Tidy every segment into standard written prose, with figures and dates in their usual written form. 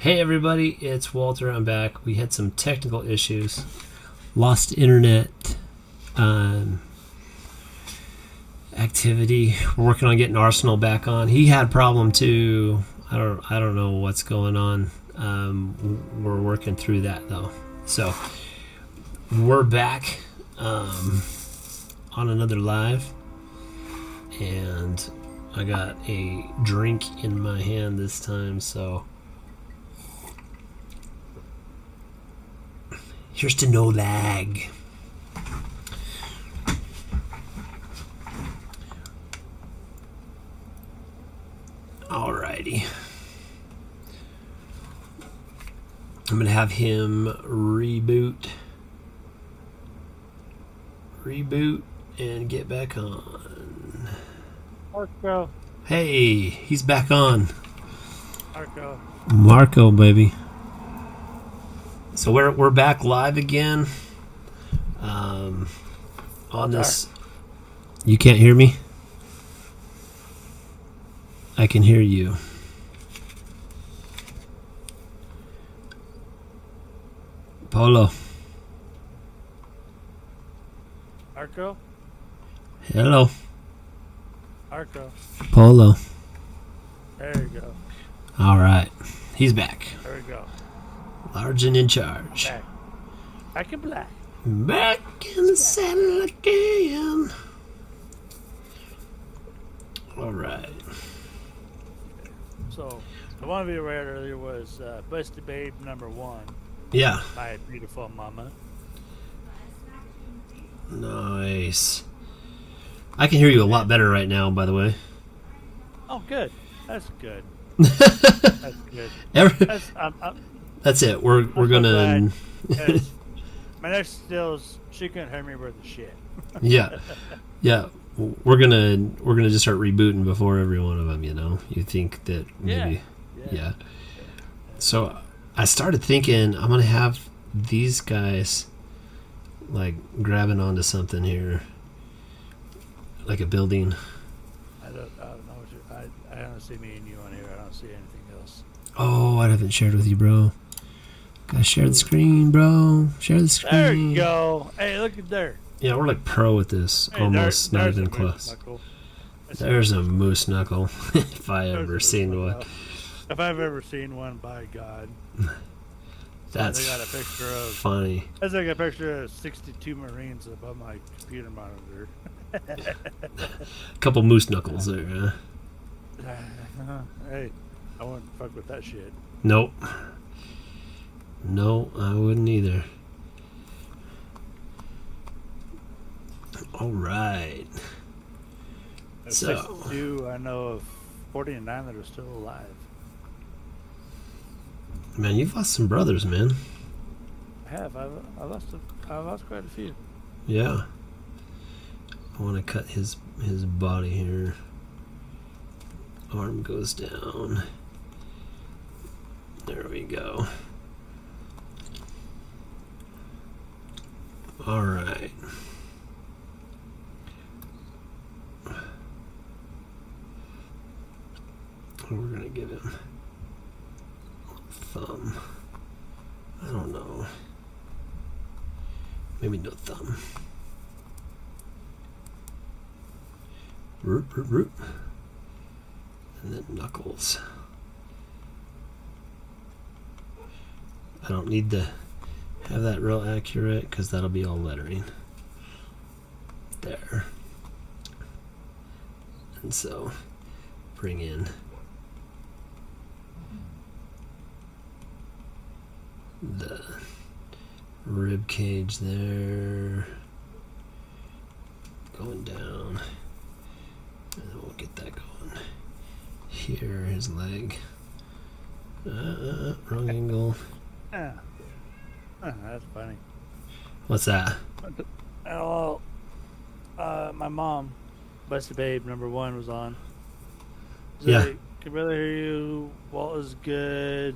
Hey everybody, it's Walter. I'm back. We had some technical issues. Lost internet activity. We're working on getting Arsenal back on. He had a problem too. I don't know what's going on. We're working through that though. So we're back on another live, and I got a drink in my hand this time, so here's to no lag. Alrighty. I'm gonna have him reboot and get back on. Marco. Hey, he's back on. Marco, baby. So we're back live again. On this, you can't hear me? I can hear you. Polo. Marco. Hello. Marco. Polo. There you go. All right. He's back. There we go. Large and in charge. Back. Back in black. Back in the saddle again. All right. So, the one we read earlier was Busty Babe #1 Yeah. by Beautiful Mama. Nice. I can hear you a lot better right now, by the way. Oh, good. That's good. That's good. That's it. We're gonna. My next still is she couldn't hear me worth the shit. Yeah. We're gonna just start rebooting before every one of them. You know, you think that maybe, yeah. So I started thinking I'm gonna have these guys like grabbing onto something here, like a building. I don't know what I don't see me and you on here. I don't see anything else. Oh, I haven't shared with you, bro. Gotta share the screen, bro. Share the screen. There you go. Hey, look at there. Yeah, we're like pro at this. Hey, almost, not there's even a close. moose There's a moose knuckle, if I ever seen one. If I've ever seen one, by God. That's got a picture of, funny. That's like a picture of 62 Marines above my computer monitor. A couple moose knuckles there, huh? Hey, I wouldn't fuck with that shit. Nope. No, I wouldn't either. All right. So 62, I know of 49 that are still alive. Man, you've lost some brothers, man. I have. I lost quite a few. Yeah. I want to cut his body here. Arm goes down. There we go. All right. We're gonna give him a thumb. I don't know. Maybe no thumb. Root. And then knuckles. I don't need to have that real accurate because that'll be all lettering. There. And so bring in the rib cage there, going down, and then we'll get that going. Here, his leg. Wrong angle. That's funny. What's that? Oh, my mom, Busty Babe #1 was on. Yeah. Could really hear you. Walt is good.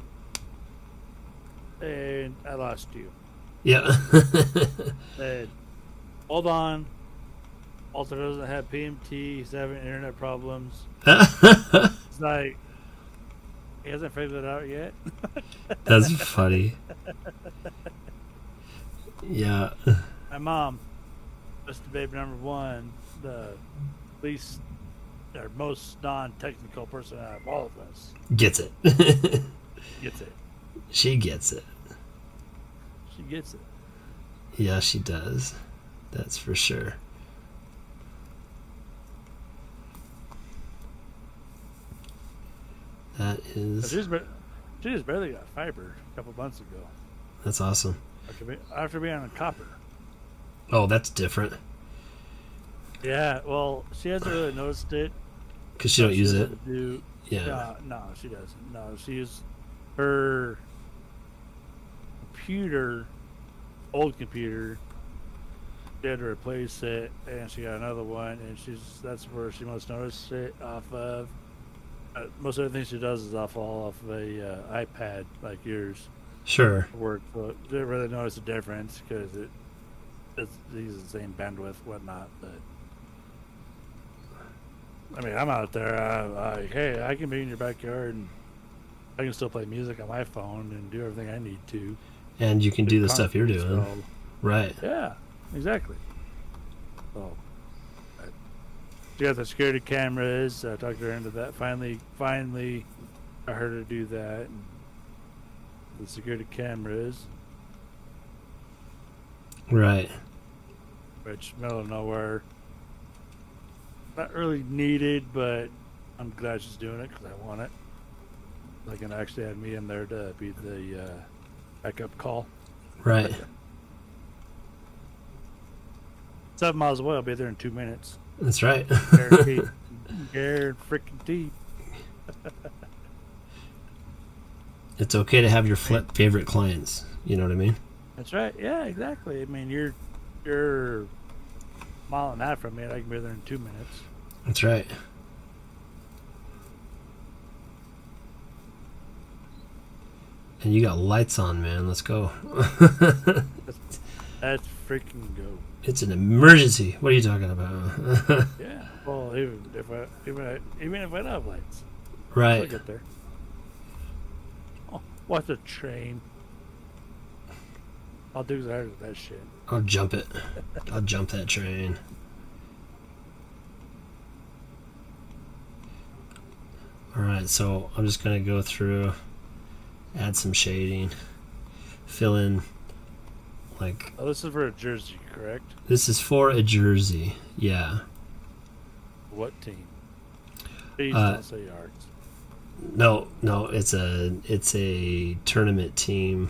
And I lost you. Yeah. Said, hold on. Walter doesn't have PMT. He's having internet problems. It's like, He hasn't figured it out yet. That's funny. Yeah. My mom, Mr. Babe number one, the least or most non-technical person out of all of us, Gets it. gets it. She gets it. She gets it. Yeah, she does. That's for sure. That is. She just barely got fiber a couple months ago. That's awesome. After being on copper. Oh, that's different. Yeah, well, she hasn't really noticed it. Because she don't use it. Yeah. No, she doesn't. No, she's her computer, old computer. She had to replace it, and she got another one, and that's where she most noticed it off of. Most everything she does is all off of a iPad like yours. Sure. Work, so didn't really notice the difference because it uses the same bandwidth, whatnot. But I mean, I'm out there. Hey, I can be in your backyard, and I can still play music on my phone and do everything I need to. And you can do the stuff you're doing, right? Yeah, exactly. So, she got the security cameras. I talked her into that. Finally, I heard her do that. And the security cameras, Right. which middle of nowhere, not really needed, but I'm glad she's doing it because I want it. They can actually have me in there to be the backup call. Right. 7 miles away, I'll be there in 2 minutes. That's right. Guaranteed. Guaranteed. It's okay to have your favorite clients. You know what I mean? That's right. Yeah, exactly. I mean, you're a mile and a half from me, and I can be there in 2 minutes. That's right. And you got lights on, man. Let's go. That's freaking go. It's an emergency. What are you talking about? Yeah. Well, even if I don't have lights, I'll Right. get there. Oh, watch a train. I'll do that shit. I'll jump it. I'll jump that train. Alright, so I'm just going to go through, add some shading, fill in, like... Oh, this is for a jersey, correct? This is for a jersey, yeah. What team? Please don't say yards. No, it's a tournament team.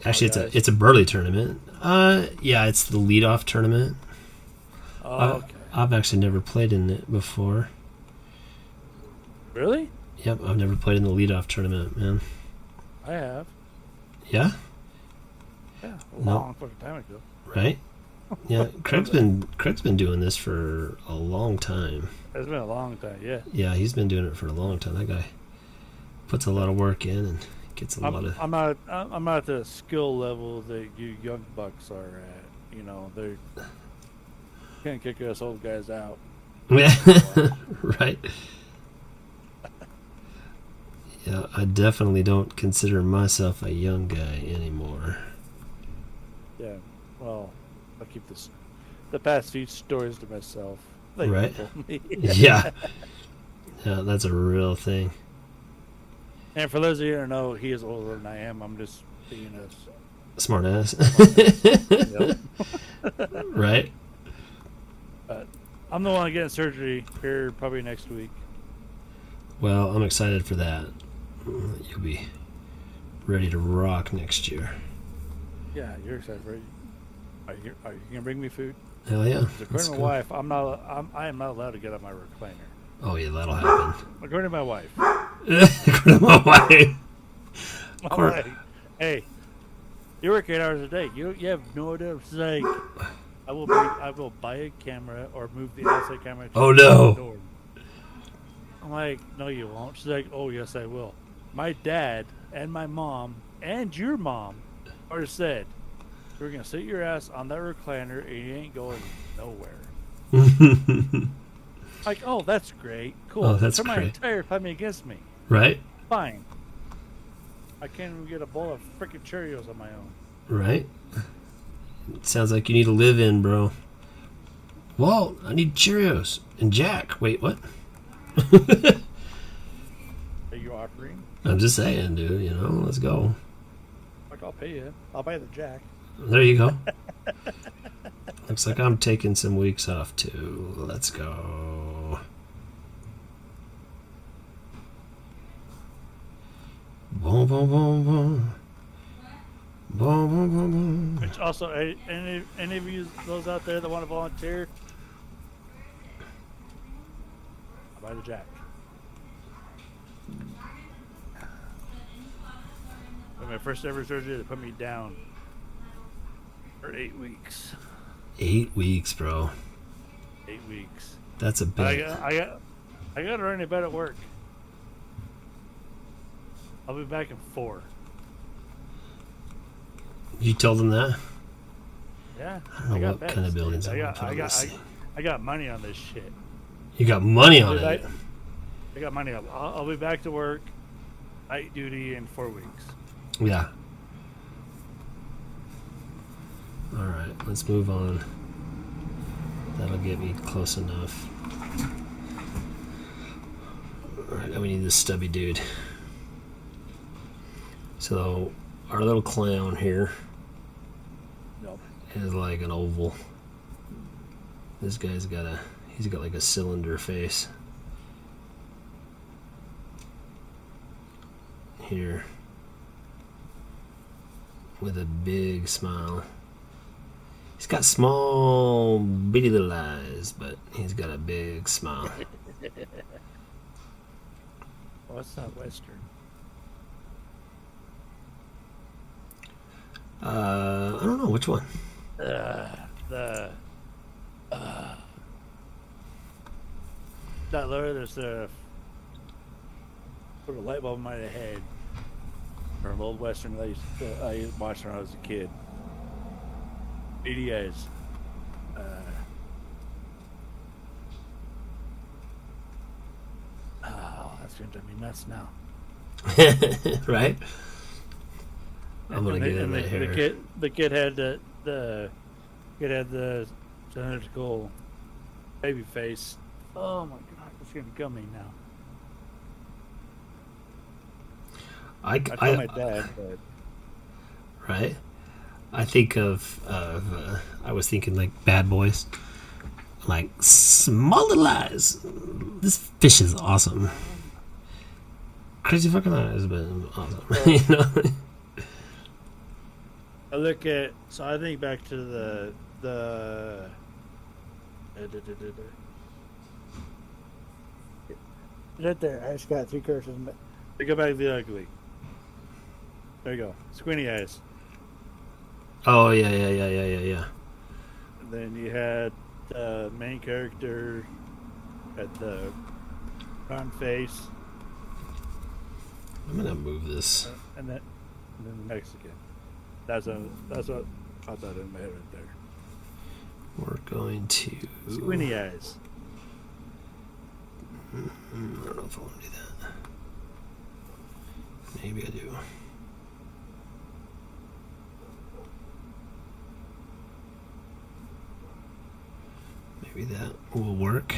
Actually, it's a Burley tournament. Yeah, it's the leadoff tournament. Oh, okay. I've actually never played in it before. Really? Yep, I've never played in the leadoff tournament, man. I have. Yeah? Yeah, a No. long fucking time ago. Right? Yeah, Craig's been doing this for a long time. It's been a long time, yeah. Yeah, he's been doing it for a long time. That guy puts a lot of work in and gets a lot of... I'm not at the skill level that you young bucks are at. You know, they can't kick us old guys out. Yeah, right. Yeah, I definitely don't consider myself a young guy anymore. Yeah, well, I'll keep the past few stories to myself. They Right. told me. Yeah. Yeah, that's a real thing. And for those of you who don't know, he is older than I am. I'm just being Smart ass. Yep. Right? But I'm the one getting surgery here probably next week. Well, I'm excited for that. You'll be ready to rock next year. Yeah, you're excited for it. Are you gonna bring me food? Hell yeah. According to my wife, I am not allowed to get on my recliner. Oh yeah, that'll happen. According to my wife. According to my wife. I'm like, hey, you work 8 hours a day. You have no idea. She's like, I will buy a camera or move the outside camera. To Oh, the no. door. I'm like, no, you won't. She's like, oh yes, I will. My dad and my mom and your mom already said you're gonna sit your ass on that recliner and you ain't going nowhere. Like, oh, that's great. Cool. Oh, that's Turn my great. entire family against me. Right? Fine. I can't even get a bowl of freaking Cheerios on my own. Right? It sounds like you need to live in, bro. Walt, I need Cheerios. And Jack. Wait, what? Are you offering? I'm just saying, dude. You know, let's go. Like, I'll pay you. I'll buy the Jack. There you go. Looks like I'm taking some weeks off too. Let's go. Boom, boom, boom, boom. Boom, boom, boom, boom. Which also, any of you those out there that want to volunteer, I'll buy the Jack. When my first ever surgery, they put me down for 8 weeks. 8 weeks, bro. 8 weeks. That's a bit. I got to earn a bed at work. I'll be back in 4. You told them that? Yeah. I don't know what kind of buildings I got money on this shit. You got money on it. I got money on. I'll be back to work, night duty in 4 weeks. Yeah. All right, let's move on. That'll get me close enough. All right, now we need this stubby dude. So our little clown here Nope. is like an oval. This guy's he's got like a cylinder face. Here. With a big smile. He's got small, bitty little eyes, but he's got a big smile. Oh, it's not Western. I don't know which one. That lower, there's put a light bulb in my head. From old Western that I watched when I was a kid. BDAs. Oh, that's gonna drive me nuts now. Right? I'm gonna get in that hair. The kid had the kid had the identical baby face. Oh my god, it's gonna kill me now. I told my dad, but right? I think of I was thinking like Bad Boys, like small little eyes. This fish is awesome. Crazy fucking eyes, but awesome. You know. I think back to the right there. I just got 3 curses. They go back to the ugly. There you go. Squinty eyes. Oh yeah. And then you had the main character at the round face. I'm gonna move this. And then the Mexican. That's what I thought in my head right there. We're going to Squinty eyes. I don't know if I want to do that. Maybe I do. Maybe that will work.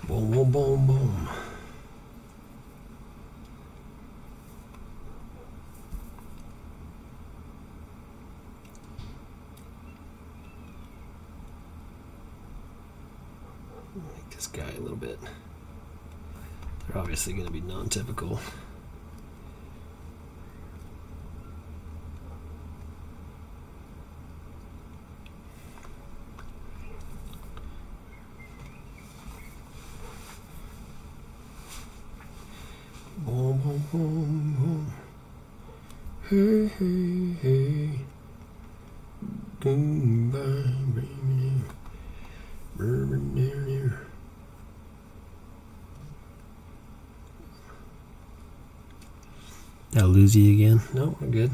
Boom, boom, boom, boom. Make this guy a little bit. They're obviously going to be non-typical. Boom, boom, boom, boom. Hey, hey, hey. Goodbye, baby. Bourbon there. Did I lose you again? No, we're good.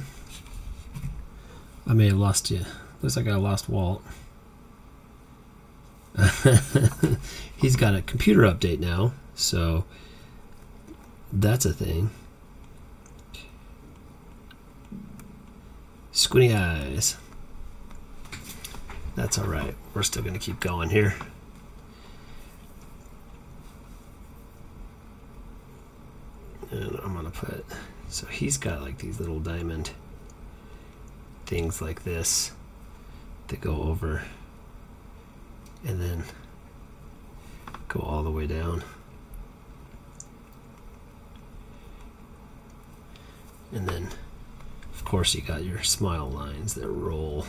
I may have lost you. Looks like I lost Walt. He's got a computer update now, so that's a thing. Squinty eyes. That's all right. We're still going to keep going here. And I'm going to put... So he's got like these little diamond things like this that go over and then go all the way down. And then, of course, you got your smile lines that roll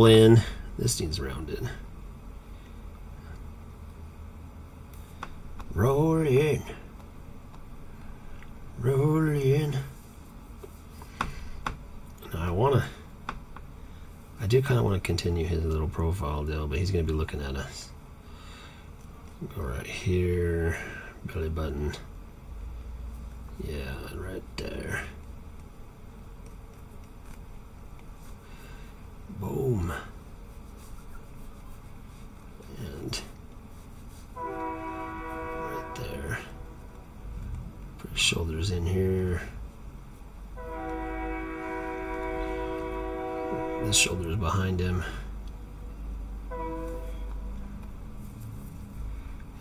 in. This needs rounded. Roll in. Roll in. Now I do kind of want to continue his little profile deal, but he's going to be looking at us. Go right here, belly button. Yeah, right there. Boom. And right there. Put his shoulders in here. The shoulders behind him.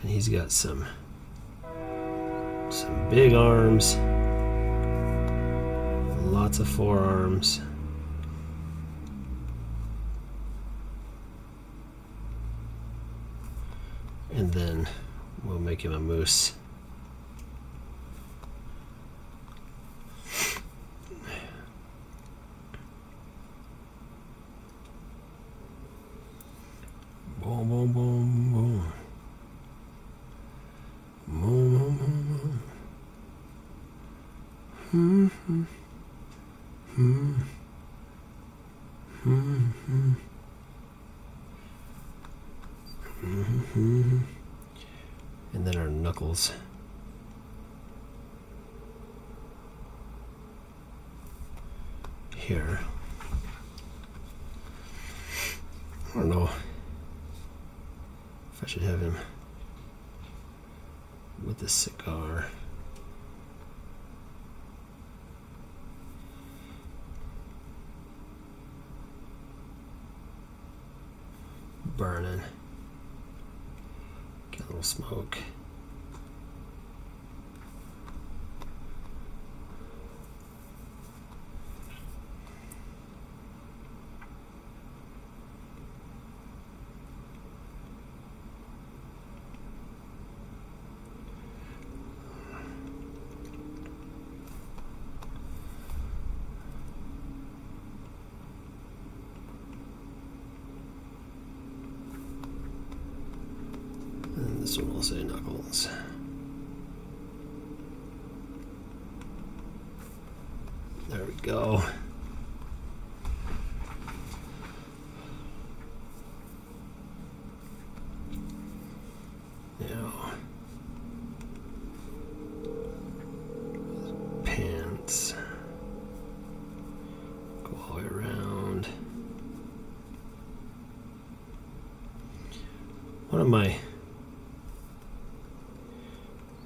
And he's got some big arms. Lots of forearms. And then we'll make him a moose. Boom, boom, boom, boom. Boom, boom, boom, boom. Hmm, hmm, hmm, hmm. Mm-hmm. And then our knuckles. Here. I don't know if I should have him with the cigar. Burning. Get a little smoke. This one will say knuckles. There we go. Now, pants. Go all the way around. One of my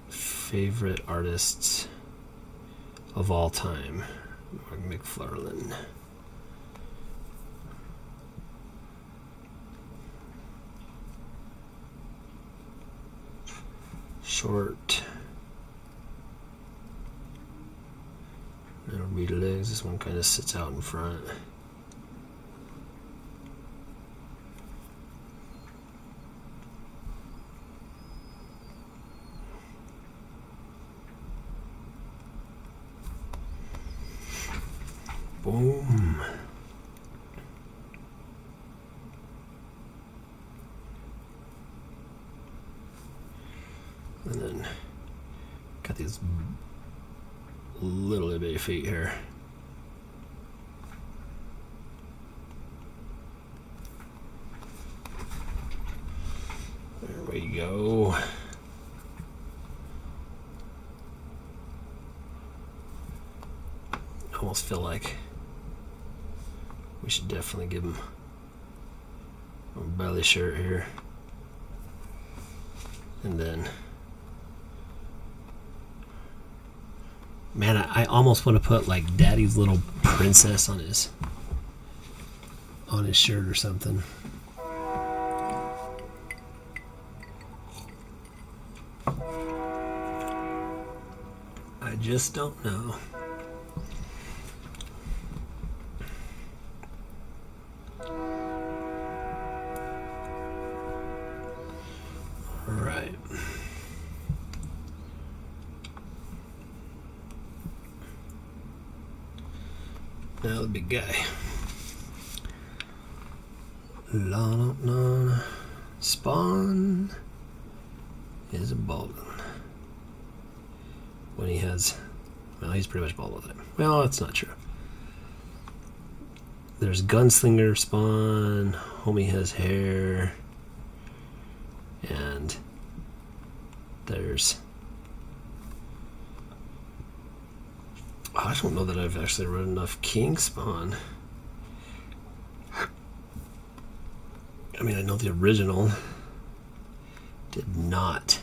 favorite artists of all time, Mark McFarlane. Short. That'll be the legs. This one kind of sits out in front. Boom. And then got these little bitty feet here. There we go. Almost feel like we should definitely give him a belly shirt here. And then, man, I almost want to put like Daddy's little princess on his shirt or something. I just don't know. All right. Now the big guy. La la la. Spawn is a bald one. When he has, well, he's pretty much bald all the time. Well, that's not true. There's Gunslinger Spawn. Homie has hair. And there's, I don't know that I've actually read enough King Spawn. I mean, I know the original did not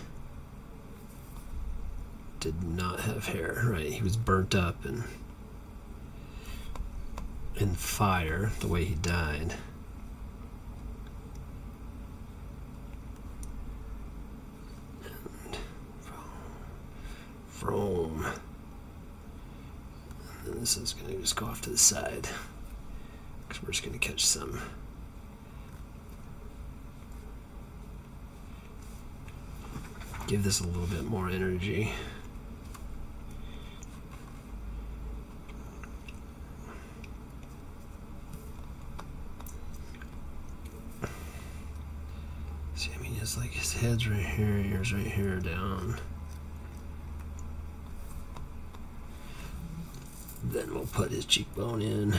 have hair, right? He was burnt up and in fire the way he died. And from and this is going to just go off to the side because we're just going to catch some. Give this a little bit more energy. See, I mean, it's like his head's right here, ears right here, down. Then we'll put his cheekbone in.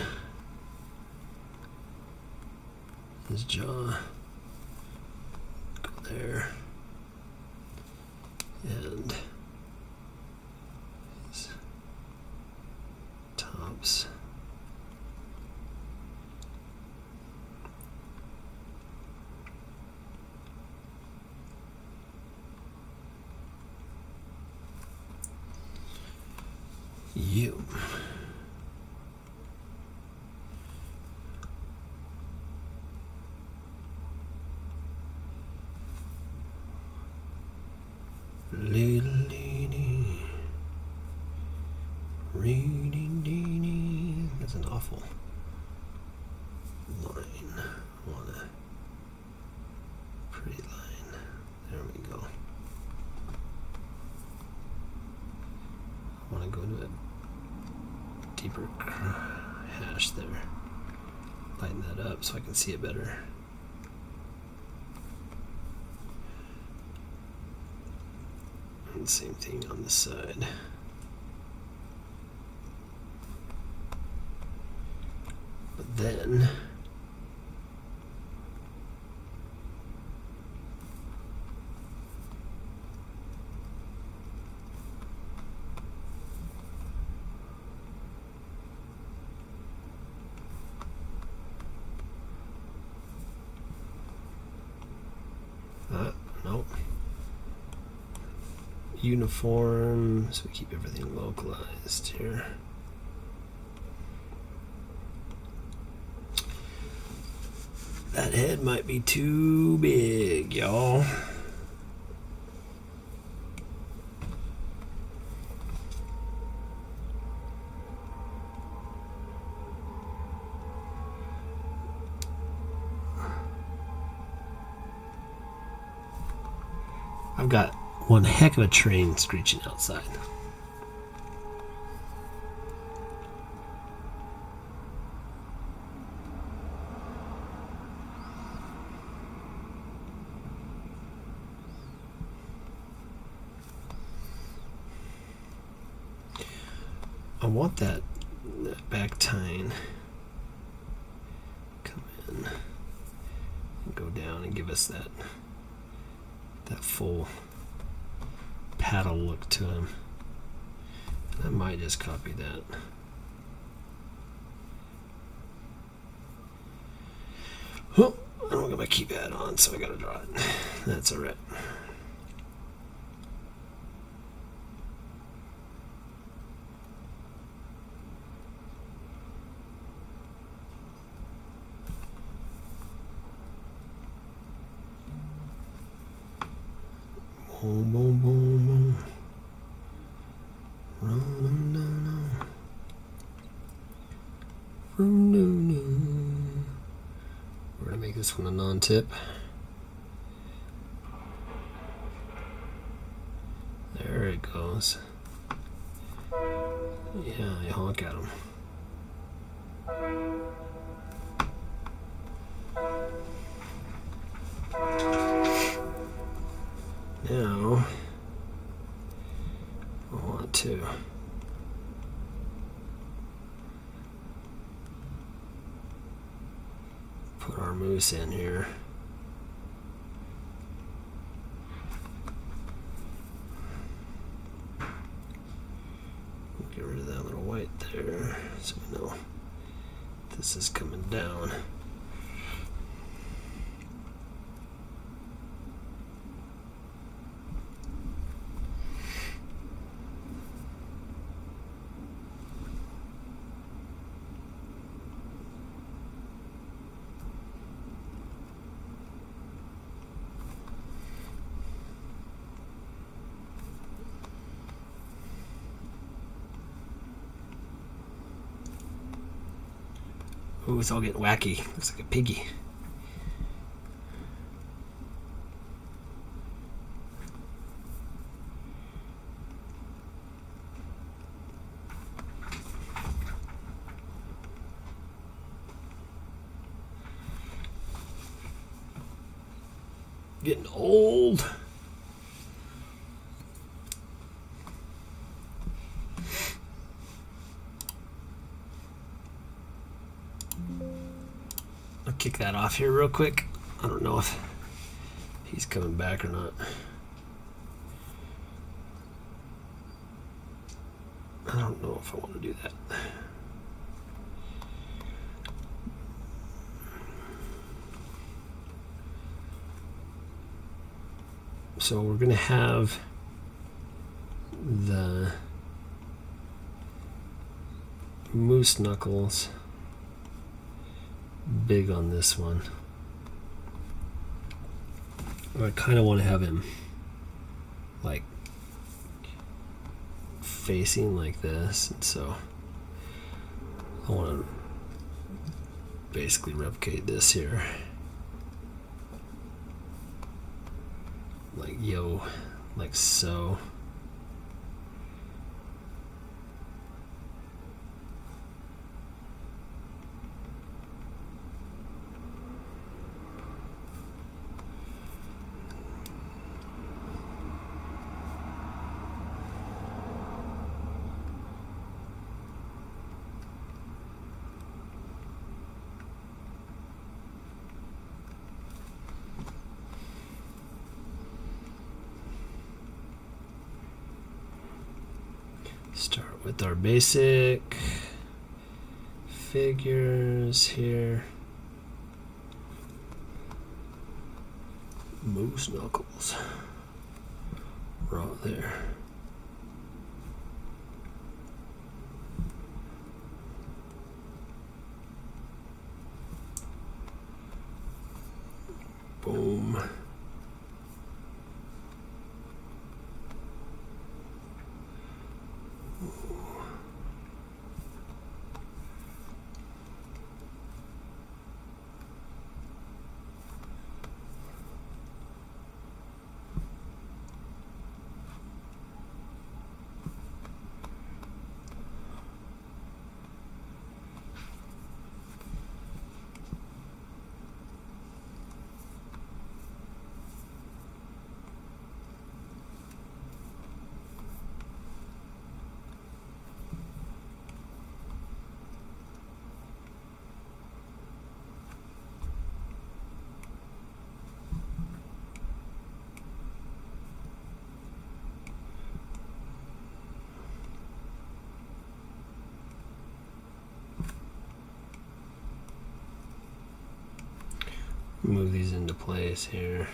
His jaw. Go there. And his tops. You. That's an awful line. I want a pretty line. There we go. I want to go to a deeper hash there. Lighten that up so I can see it better. And same thing on this side. But then nope. Uniform, so we keep everything localized here. That head might be too big, y'all. I've got one heck of a train screeching outside. I want that back tine come in and go down and give us that full paddle look to him. I might just copy that. Oh, I don't got my keypad on, so I gotta draw it. That's alright. Boom, boom, boom, boom. Run, no, no. Run, no, no. We're gonna make this one a non-tip. There it goes. Yeah, you honk at him. Now, I want to put our moose in here. Get rid of that little white there so we know this is coming down. Ooh, it's all getting wacky. Looks like a piggy. Getting old. I'll kick that off here real quick. I don't know if he's coming back or not. I don't know if I want to do that. So we're going to have the moose knuckles big on this one. I kind of want to have him like facing like this, and so I want to basically replicate this here. Like yo, like so. Start with our basic figures here. Moose knuckles. Right there. Boom. Move these into place here.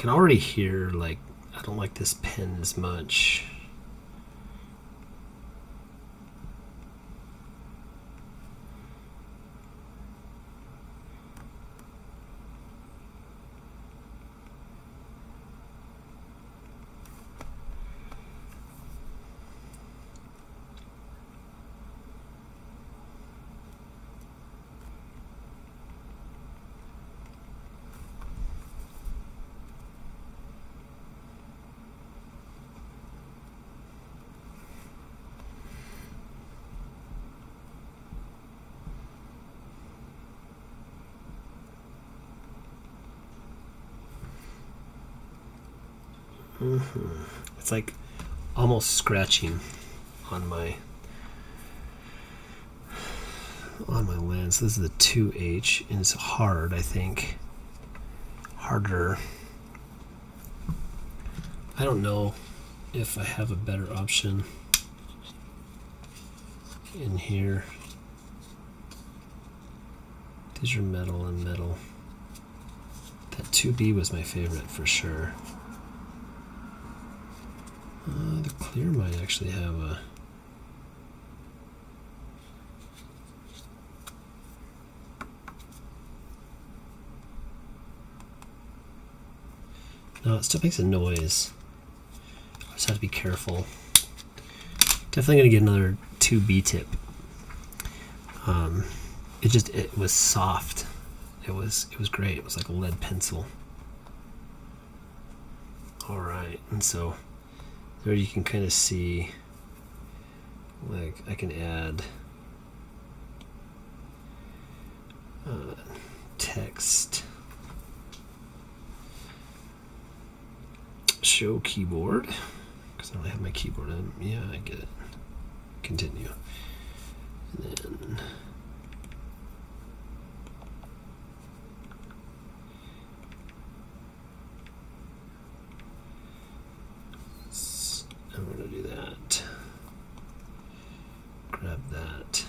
can already hear, like, I don't like this pen as much. It's like almost scratching on my lens. This is the 2H, and it's hard, I think. Harder. I don't know if I have a better option in here. These are metal and metal. That 2B was my favorite for sure. The clear might actually have a... No, it still makes a noise. I just have to be careful. Definitely gonna get another 2B tip. It was soft. It was great. It was like a lead pencil. All right, and so there you can kind of see, like, I can add text, show keyboard, because I don't have my keyboard in. Yeah, I get it. Continue. And then I'm going to do that. Grab that.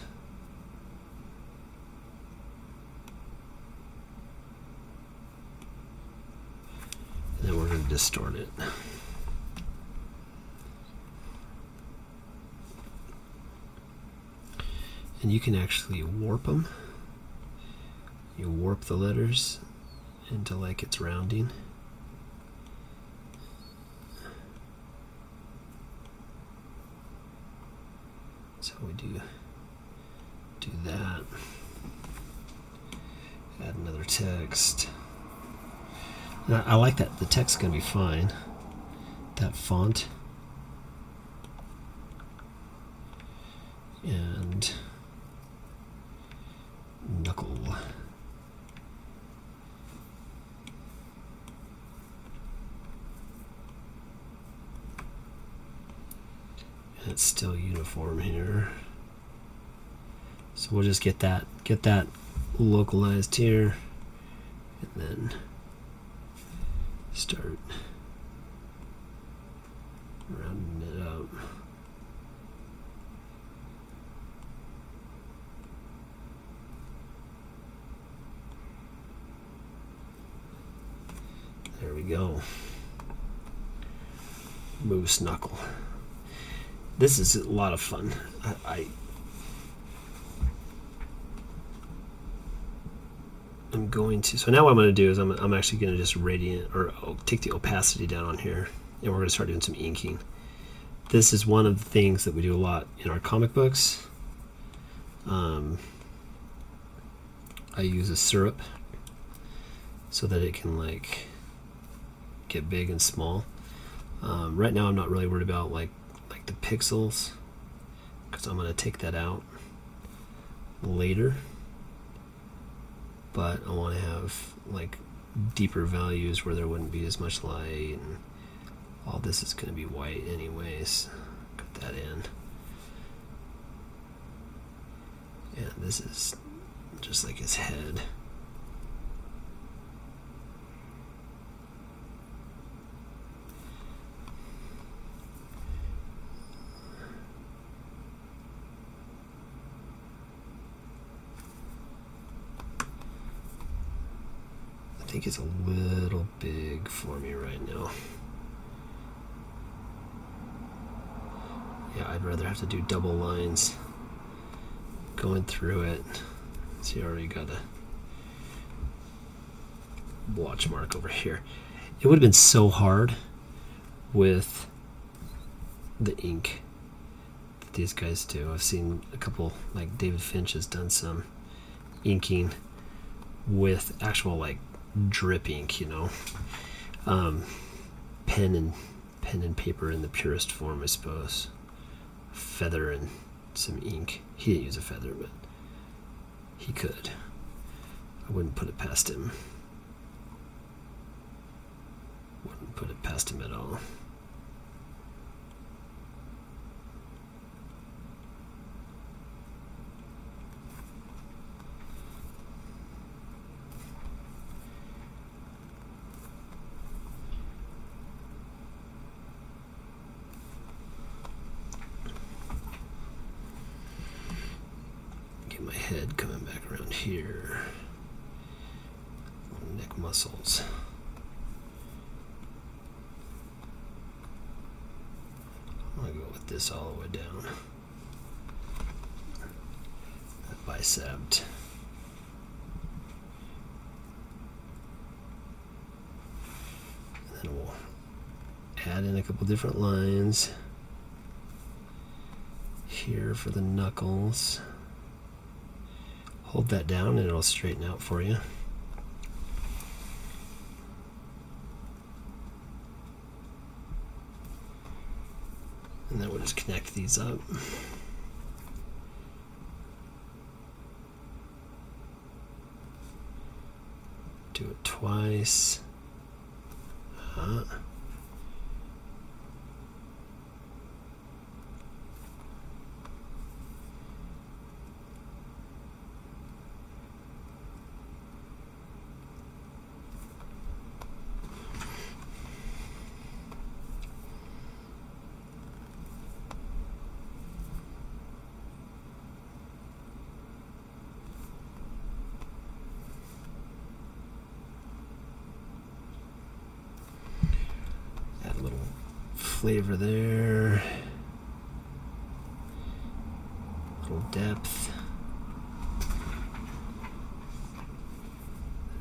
And then we're going to distort it. And you can actually warp them. You warp the letters into like it's rounding. So we do that. Add another text. Now, I like that. The text is going to be fine. That font. And knuckle. And it's still uniform here. So we'll just get that localized here, and then start rounding it up. There we go. Moose knuckle. This is a lot of fun. I'm going to, so now what I'm going to do is I'm actually going to just radiant, or I'll take the opacity down on here, and we're going to start doing some inking. This is one of the things that we do a lot in our comic books. I use a syrup so that it can like get big and small. Right now I'm not really worried about like the pixels, because I'm going to take that out later. But I want to have like deeper values where there wouldn't be as much light, and all this is going to be white anyways. Cut that in. And this is just like his head. I think it's a little big for me right now. Yeah, I'd rather have to do double lines going through it. See, I already got a watch mark over here. It would have been so hard with the ink that these guys do. I've seen a couple, like David Finch has done some inking with actual like drip ink, you know, pen and paper in the purest form, I suppose. Feather and some ink. He didn't use a feather, but he could. I wouldn't put it past him. Wouldn't put it past him at all. Get my head coming back around here. Neck muscles. I'm going to go with this all the way down. That bicep. And then we'll add in a couple different lines here for the knuckles. Hold that down and it'll straighten out for you. And then we'll just connect these up. Do it twice. Flavor there, little depth.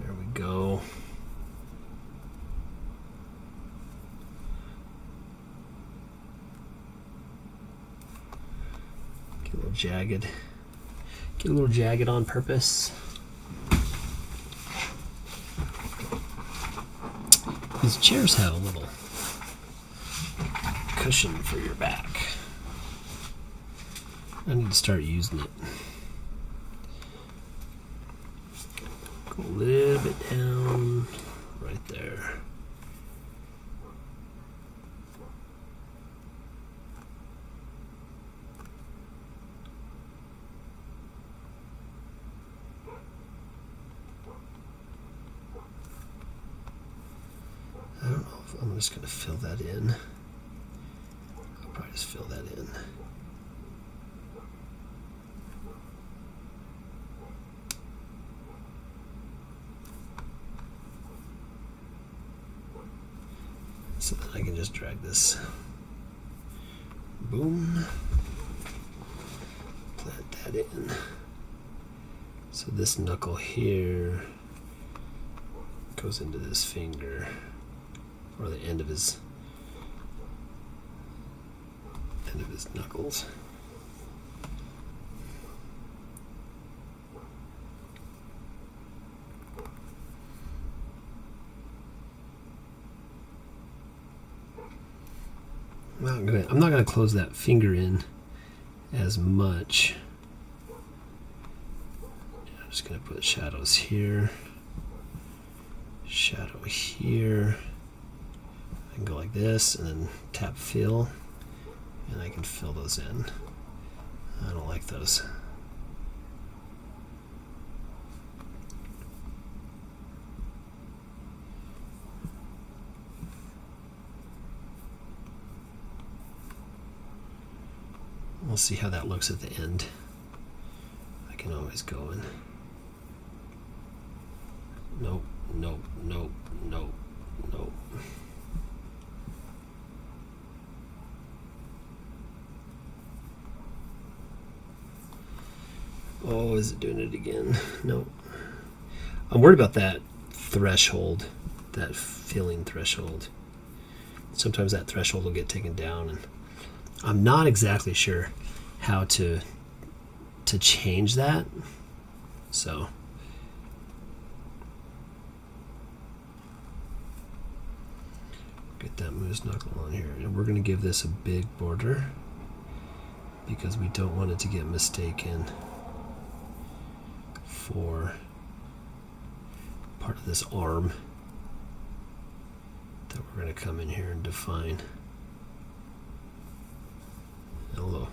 There we go. Get a little jagged. Get a little jagged on purpose. These chairs have a little cushion for your back. I need to start using it. Go a little bit down right there. I don't know if I'm just going to fill that in. Probably just fill that in. So then I can just drag this. Boom. Plant that in. So this knuckle here goes into this finger, or the end of his knuckles. I'm not gonna close that finger in as much. I'm just gonna put shadows here, shadow here. I can go like this and then tap fill. And I can fill those in. I don't like those. We'll see how that looks at the end. I can always go in. Nope, nope, Oh, is it doing it again? No. I'm worried about that threshold, that filling threshold. Sometimes that threshold will get taken down, and I'm not exactly sure how to change that. So get that moose knuckle on here, and we're going to give this a big border because we don't want it to get mistaken for part of this arm that we're going to come in here and define. Hello.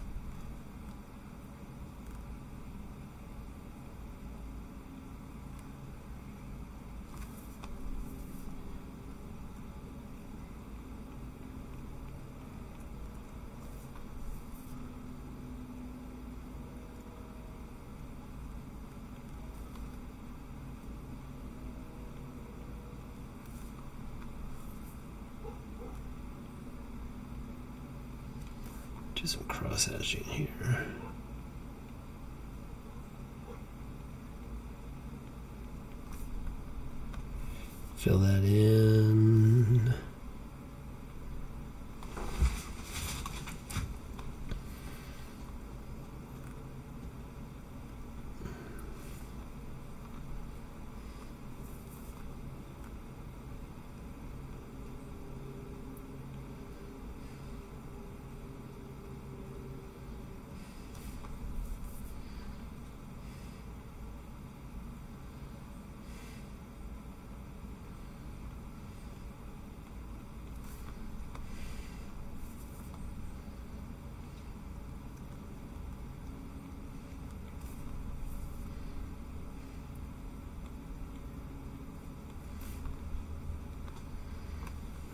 Do some cross hatching here. Fill that in.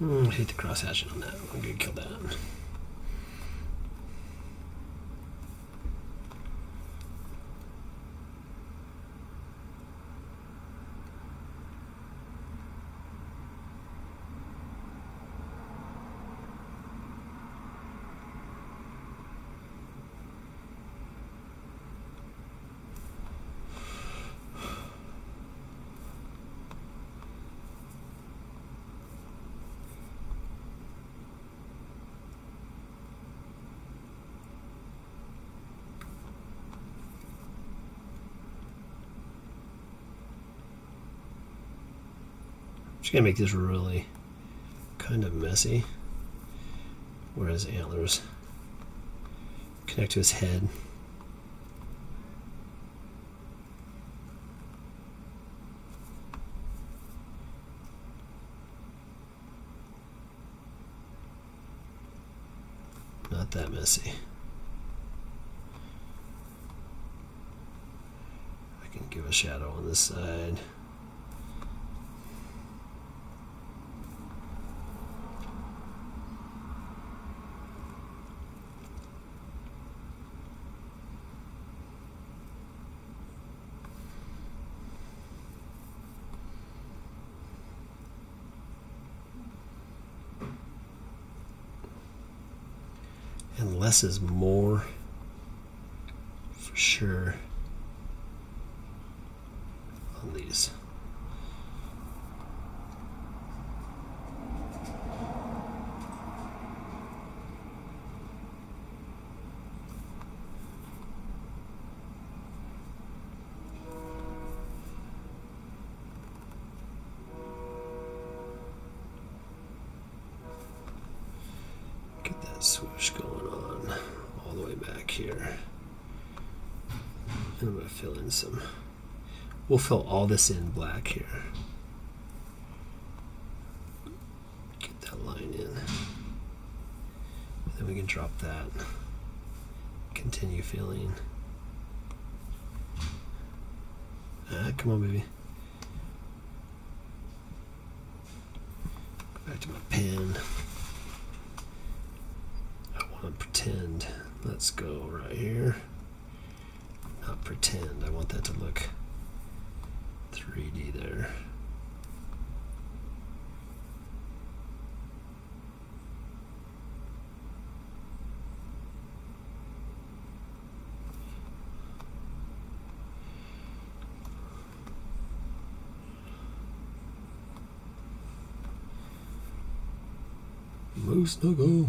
I hate the cross hatching on that. I'm gonna kill that. Just gonna make this really kind of messy, whereas antlers connect to his head. Not that messy. I can give a shadow on this side. And less is more, for sure, on these. Get that swoosh going on all the way back here. And I'm going to fill in some. We'll fill all this in black here. Get that line in. Then we can drop that. Continue filling. Come on, baby. Go back to my pen. I want to pretend. Let's go right here. Not pretend. I want that to look 3D there. Moose Knuckle.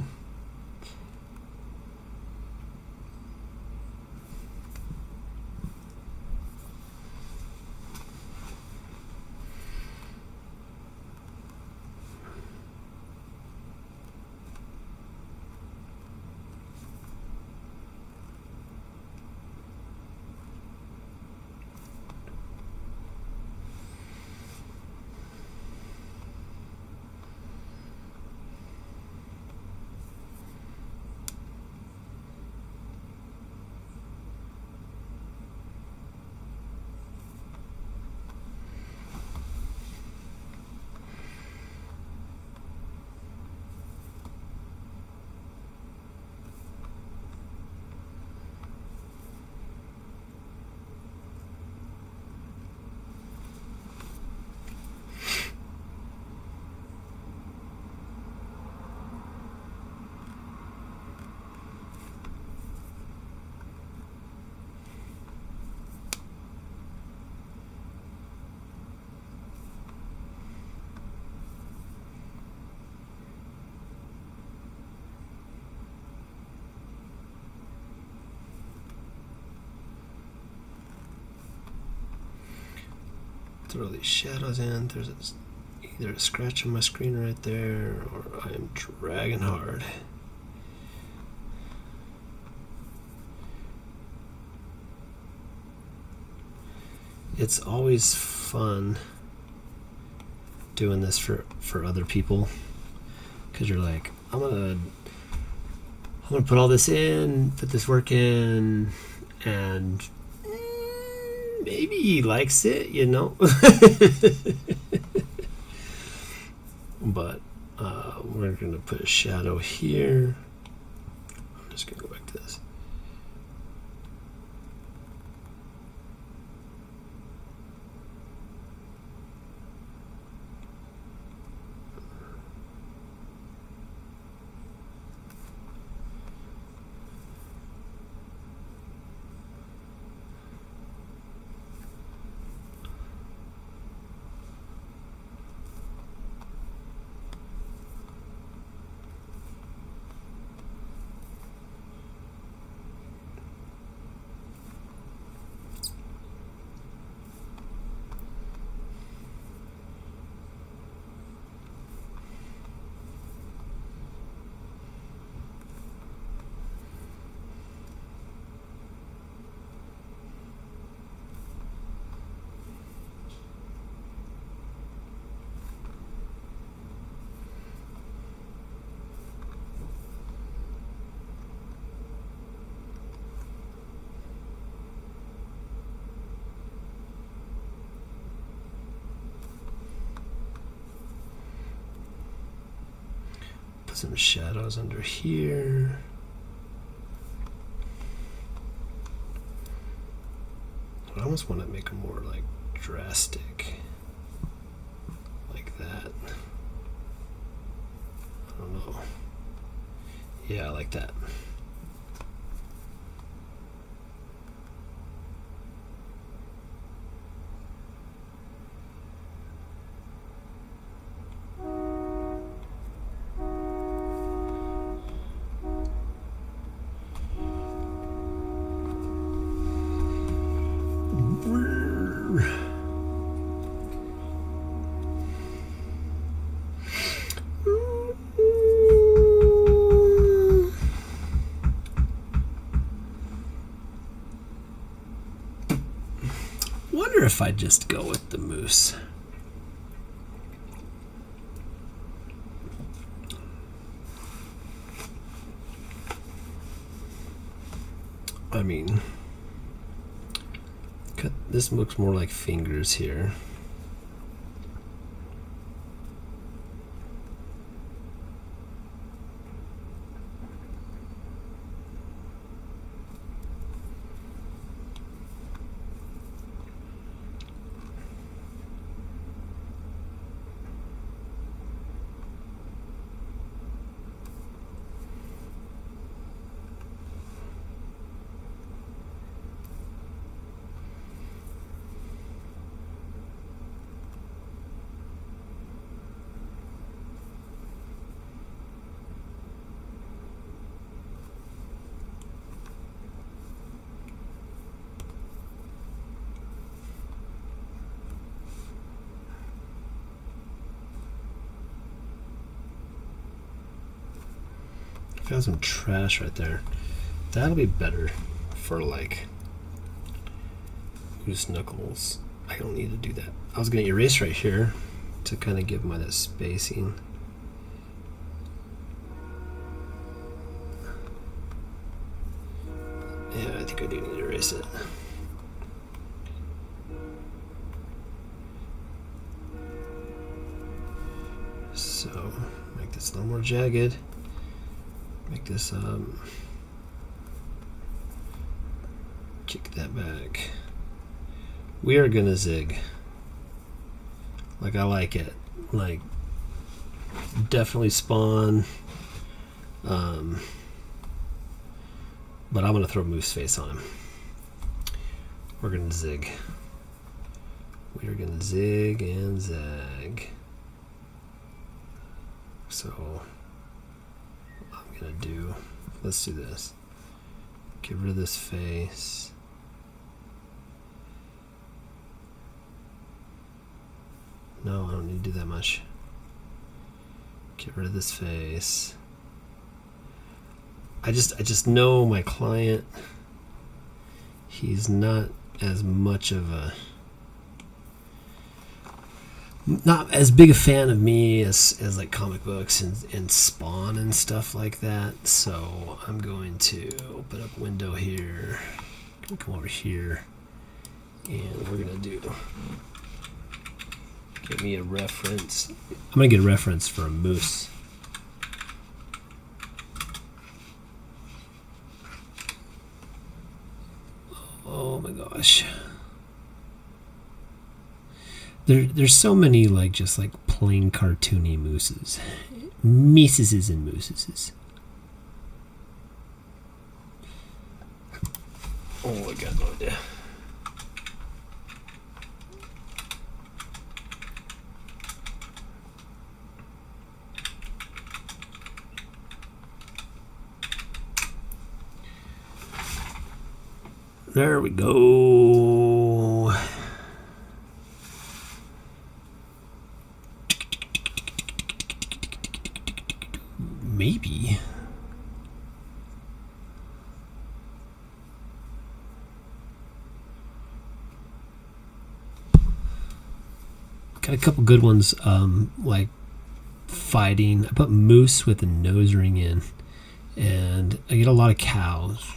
Throw these shadows in. There's either a scratch on my screen right there, or I am dragging hard. It's always fun doing this for other people, because you're like, I'm gonna put all this in, put this work in, and maybe he likes it, you know. But we're gonna put a shadow here. I'm just gonna go back to this. Put some shadows under here. I almost want to make them more like drastic, like that. I don't know. Yeah, I like that. Wonder if I'd just go with the moose. I mean, this looks more like fingers here. Got some trash right there. That'll be better for like moose knuckles. I don't need to do that. I was gonna erase right here to kind of give my that spacing. Yeah, I think I do need to erase it. So make this a little more jagged. Make this kick that back. We are gonna zig. Like I like it. Like definitely Spawn. But I'm gonna throw moose face on him. We're gonna zig. We are gonna zig and zag. So I'm gonna do, let's do this. Get rid of this face. No, I don't need to do that much. Get rid of this face. I just know my client, he's not as much of a, not as big a fan of me as like comic books and Spawn and stuff like that. So I'm going to open up a window here. Come over here, and we're gonna do. Get me a reference. I'm gonna get a reference for a moose. Oh my gosh. There's so many like just like plain cartoony mooses. Meeses and mooses. Oh, I got no idea. There we go. Maybe. Got a couple good ones, like fighting. I put moose with a nose ring in, and I get a lot of cows.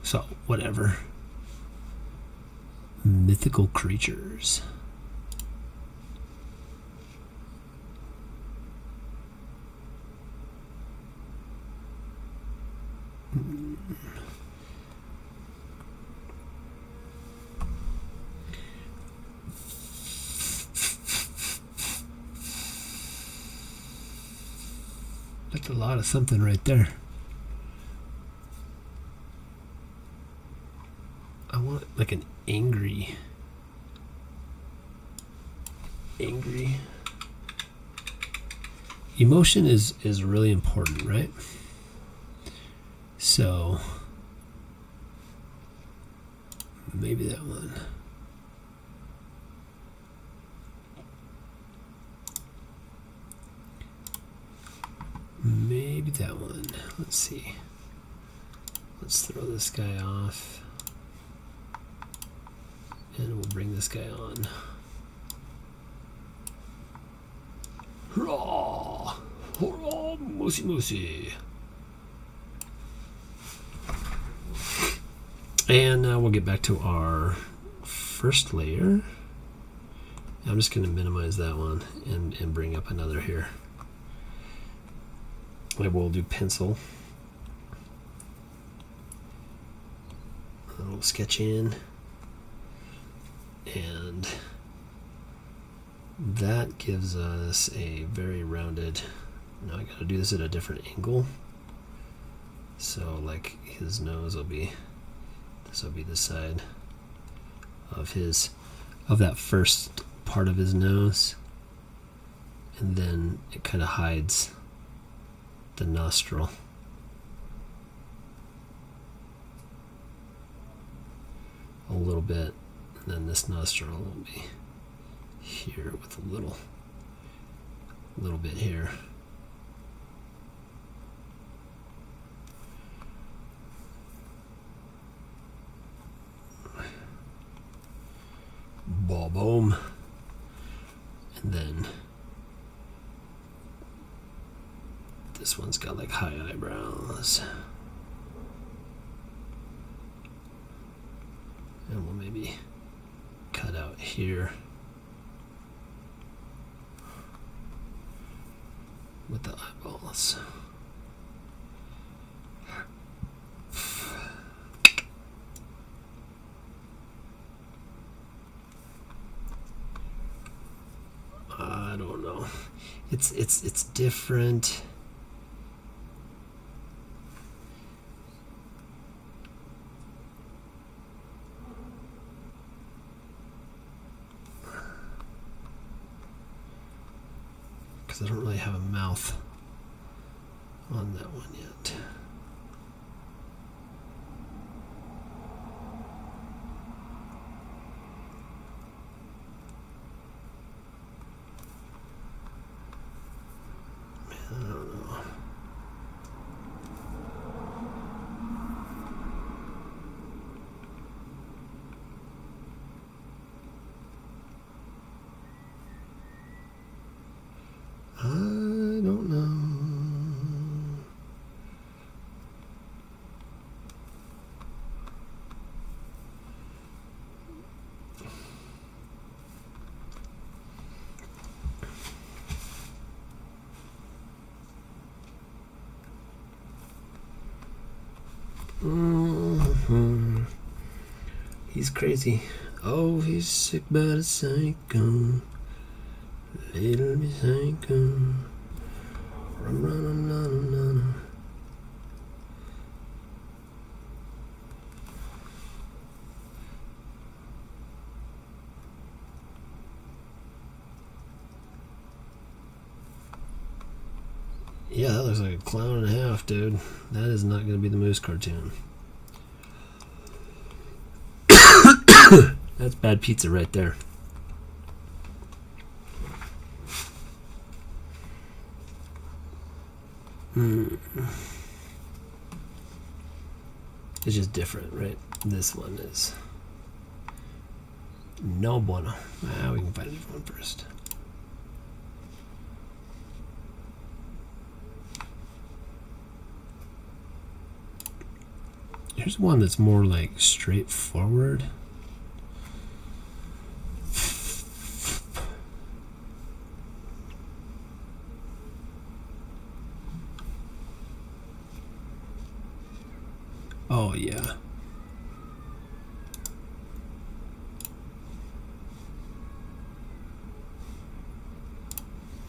So, whatever. Mythical creatures. That's a lot of something right there. I want like an angry. Emotion is really important, right? So maybe that one. Maybe that one. Let's see. Let's throw this guy off. And we'll bring this guy on. Hurrah! Hurrah, moosey moosey! And now we'll get back to our first layer. I'm just going to minimize that one and bring up another here. Maybe we'll do pencil. A little sketch in. And that gives us a very rounded. Now I got to do this at a different angle. So like his nose will be, this will be the side of that first part of his nose, and then it kind of hides the nostril. A little bit. And then this nostril will be here with a little bit here. Boom. And then this one's got like high eyebrows. And we'll maybe cut out here with the eyeballs. I don't know. It's different. Because I don't really have a mouth on that one yet. I don't know. I don't know. He's crazy. Oh, he's sick but a psycho. Little bit psycho. Run, run, run, run, run. Yeah, that looks like a clown and a half, dude. That is not going to be the Moose cartoon. That's bad pizza right there. It's just different, right? This one is no bueno. We can find a different one first. Here's one that's more like straightforward. Oh yeah.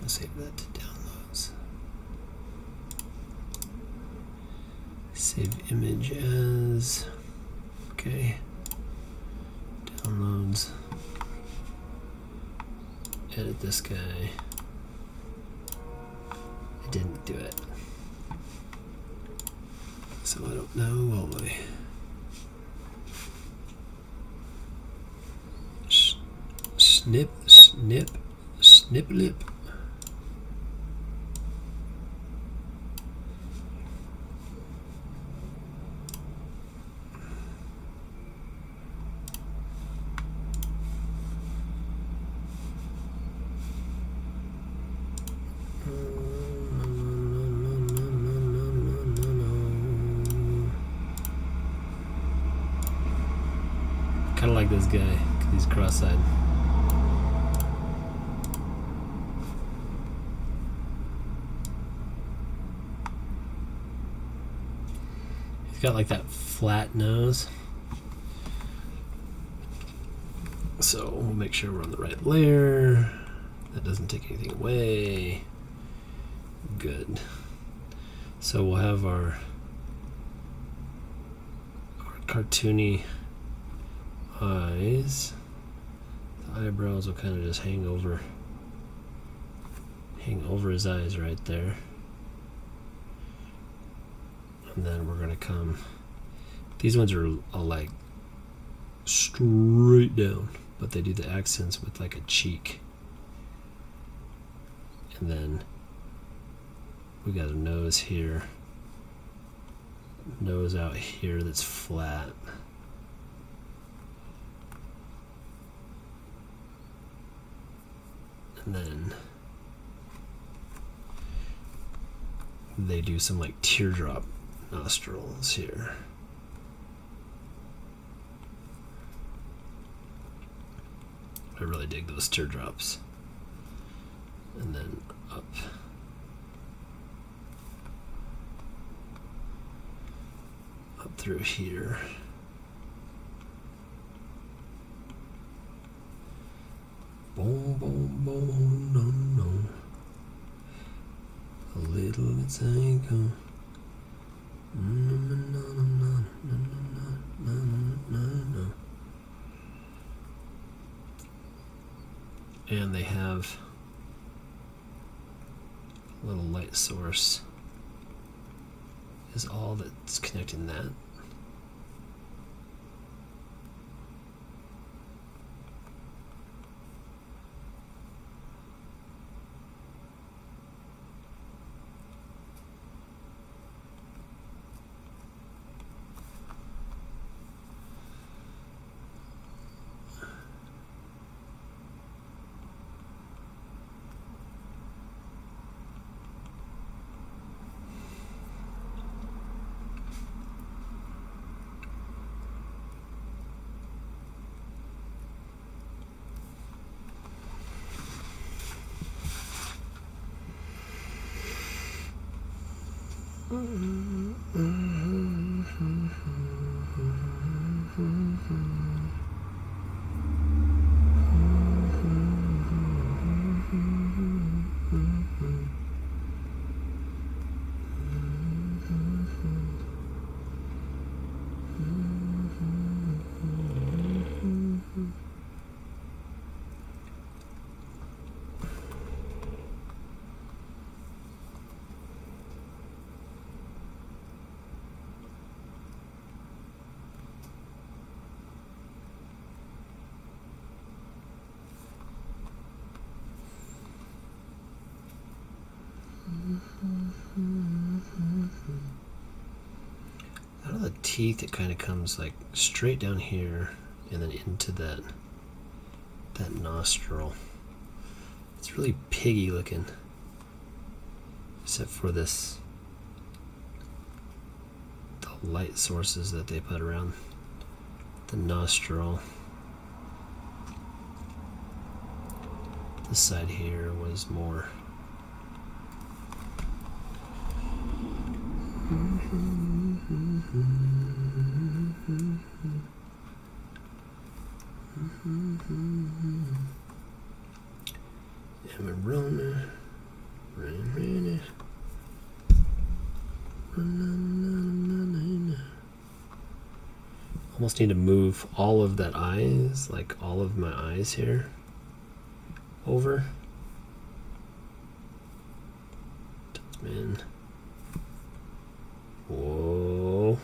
I'll save that to downloads. Save image as, okay. Downloads. Edit this guy. I didn't do it. So I don't know, will I? Snip, snip, snip lip. Kind of like this guy, because he's cross-eyed. He's got like that flat nose. So we'll make sure we're on the right layer. That doesn't take anything away. Good. So we'll have our cartoony eyes. The eyebrows will kind of just hang over his eyes right there. And then we're gonna come, these ones are all like straight down, but they do the accents with like a cheek. And then we got a nose here, nose out here that's flat. And then they do some like teardrop nostrils here. I really dig those teardrops. And then up. Up through here. Boom, boom, boom, no, no. A little psycho. No, no, no, no, no, no, no, no, no. And they have a little light source is all that's connecting that. Out of the teeth, it kind of comes like straight down here and then into that nostril. It's really piggy looking, except for the light sources that they put around the nostril. This side here was more almost need to move all of that eyes, like all of my eyes here, over. Man. Whoa.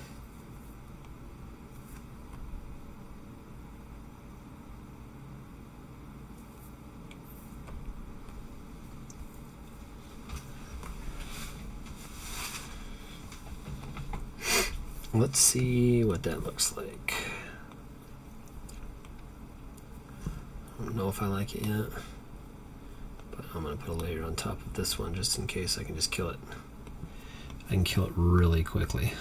Let's see what that looks like. I don't know if I like it yet, but I'm going to put a layer on top of this one just in case I can just kill it. I can kill it really quickly.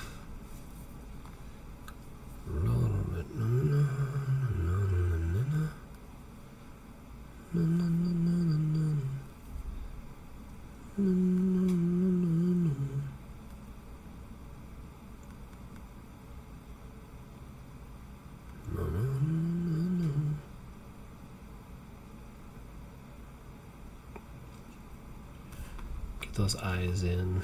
Get those eyes in.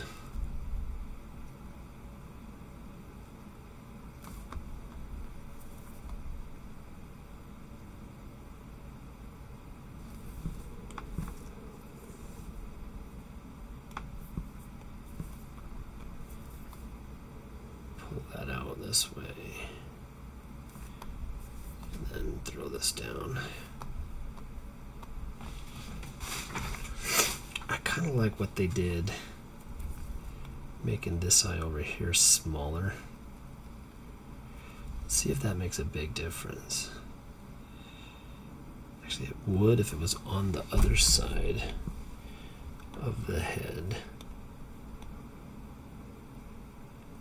This way, and then throw this down. I kind of like what they did, making this eye over here smaller. Let's see if that makes a big difference. Actually, Actually, it would if it was on the other side of the head.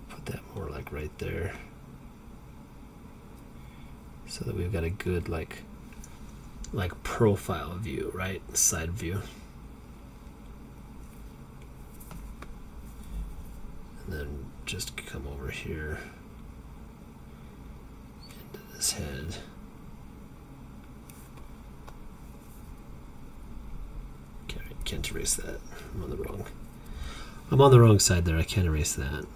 Put that more like right there, so that we've got a good like profile view, right? Side view. And then just come over here into this head. Can't erase that. I'm on the wrong side there. I can't erase that.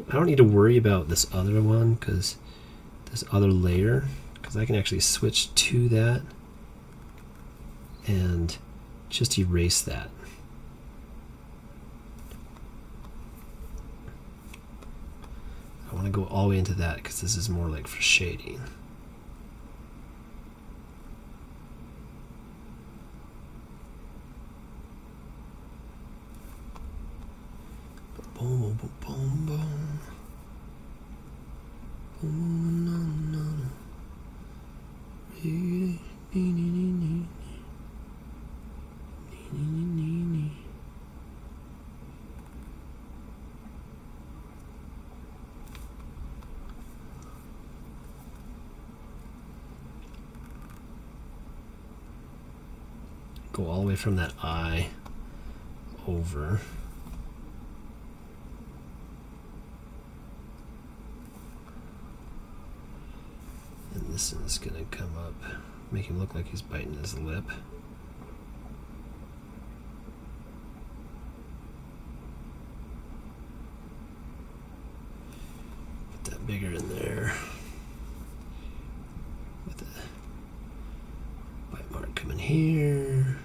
I don't need to worry about this other one, because this other layer, because I can actually switch to that and just erase that. I want to go all the way into that because this is more like for shading. Boom, boom, boom, boom. Boom, no, no, no. Go all the way from that eye over. And this is going to come up, make him look like he's biting his lip. Put that bigger in there. With the bite mark coming here.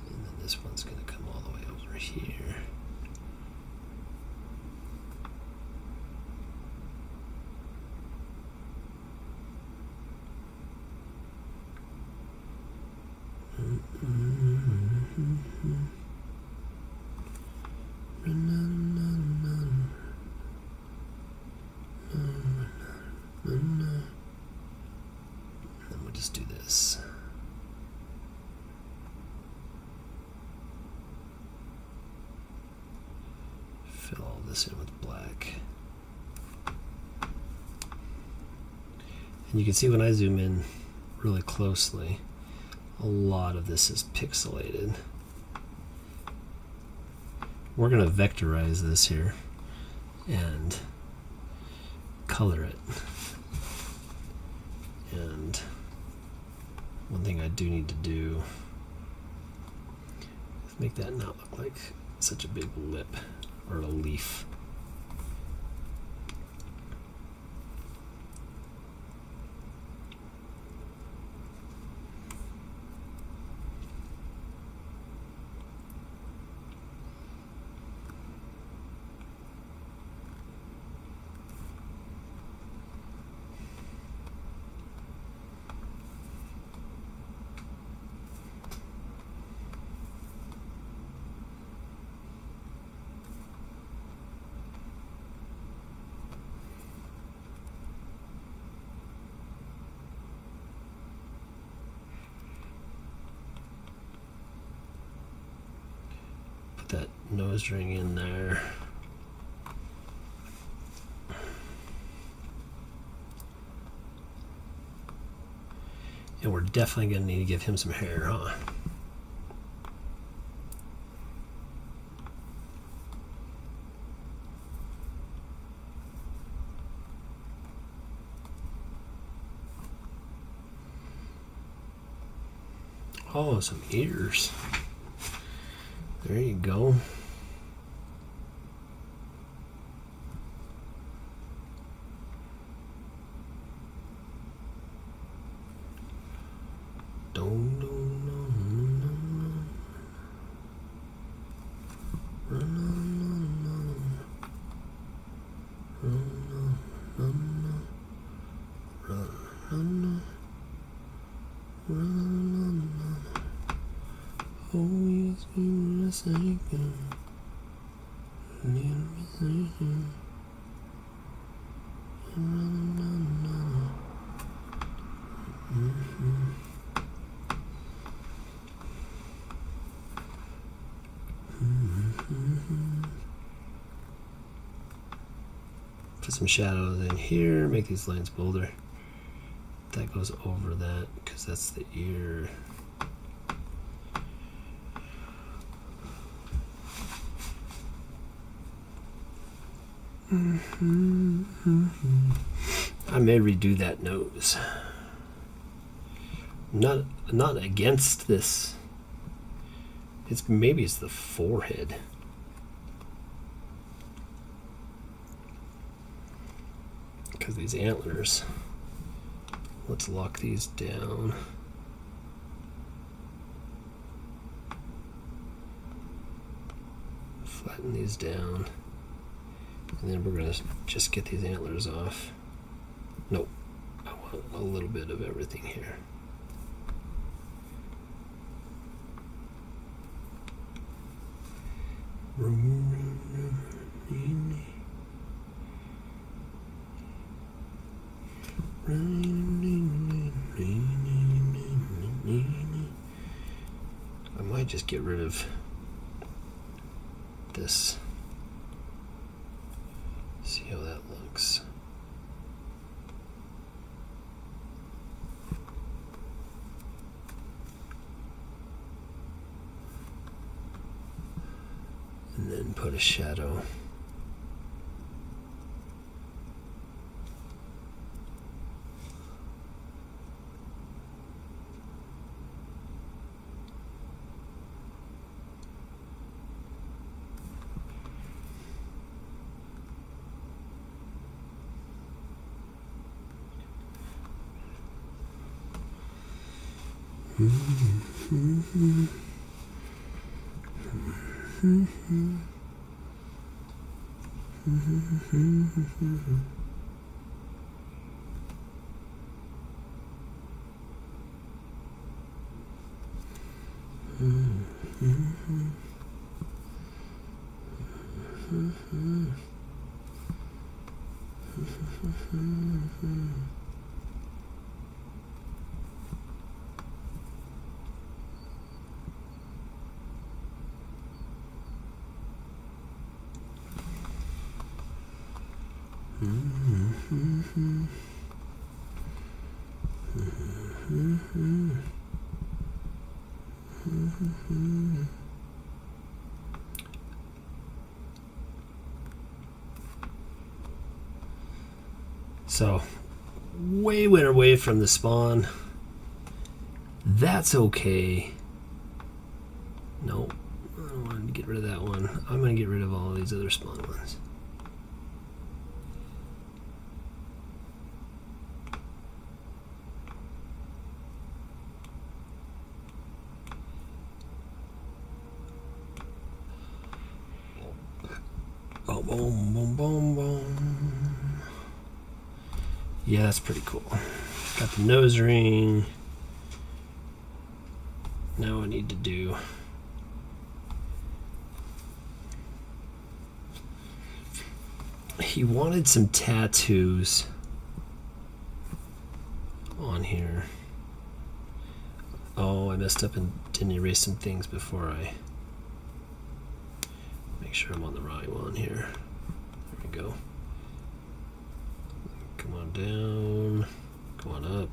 And then this one's going to come all the way over here. Then we'll just do this. Fill all this in with black. And you can see when I zoom in really closely, a lot of this is pixelated. We're going to vectorize this here and color it. And one thing I do need to do is make that not look like such a big lip or a leaf. That nose ring in there. And we're definitely going to need to give him some hair, huh? Oh, some ears. There you go. Oh. Put some shadows in here, make these lines bolder. That goes over that because that's the ear. I may redo that nose. Not against this. Maybe it's the forehead. Because these antlers. Let's lock these down. Flatten these down. And then we're going to just get these antlers off. Nope. I want a little bit of everything here. I might just get rid of this. See how that looks. And then put a shadow. So, way went away from the Spawn. That's okay. Nope, I don't want to get rid of that one. I'm going to get rid of all of these other Spawn ones. Boom, boom, boom, boom, boom. Yeah, that's pretty cool. Got the nose ring. Now I need to do he wanted some tattoos on here. Oh, I messed up and didn't erase some things before I make sure I'm on the right one here. There we go. Come on down, go on up.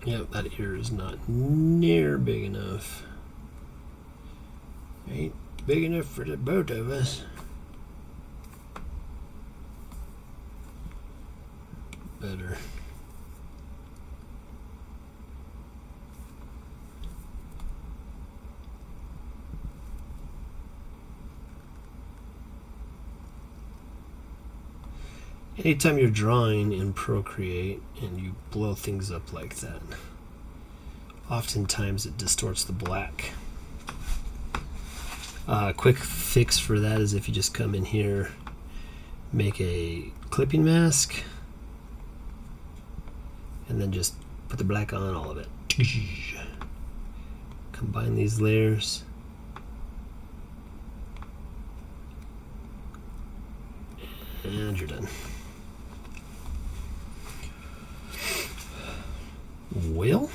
Yep, that ear is not near big enough. Ain't big enough for the both of us. Better. Anytime you're drawing in Procreate and you blow things up like that, oftentimes it distorts the black. Quick fix for that is if you just come in here, make a clipping mask, and then just put the black on all of it. Combine these layers. And you're done. Well,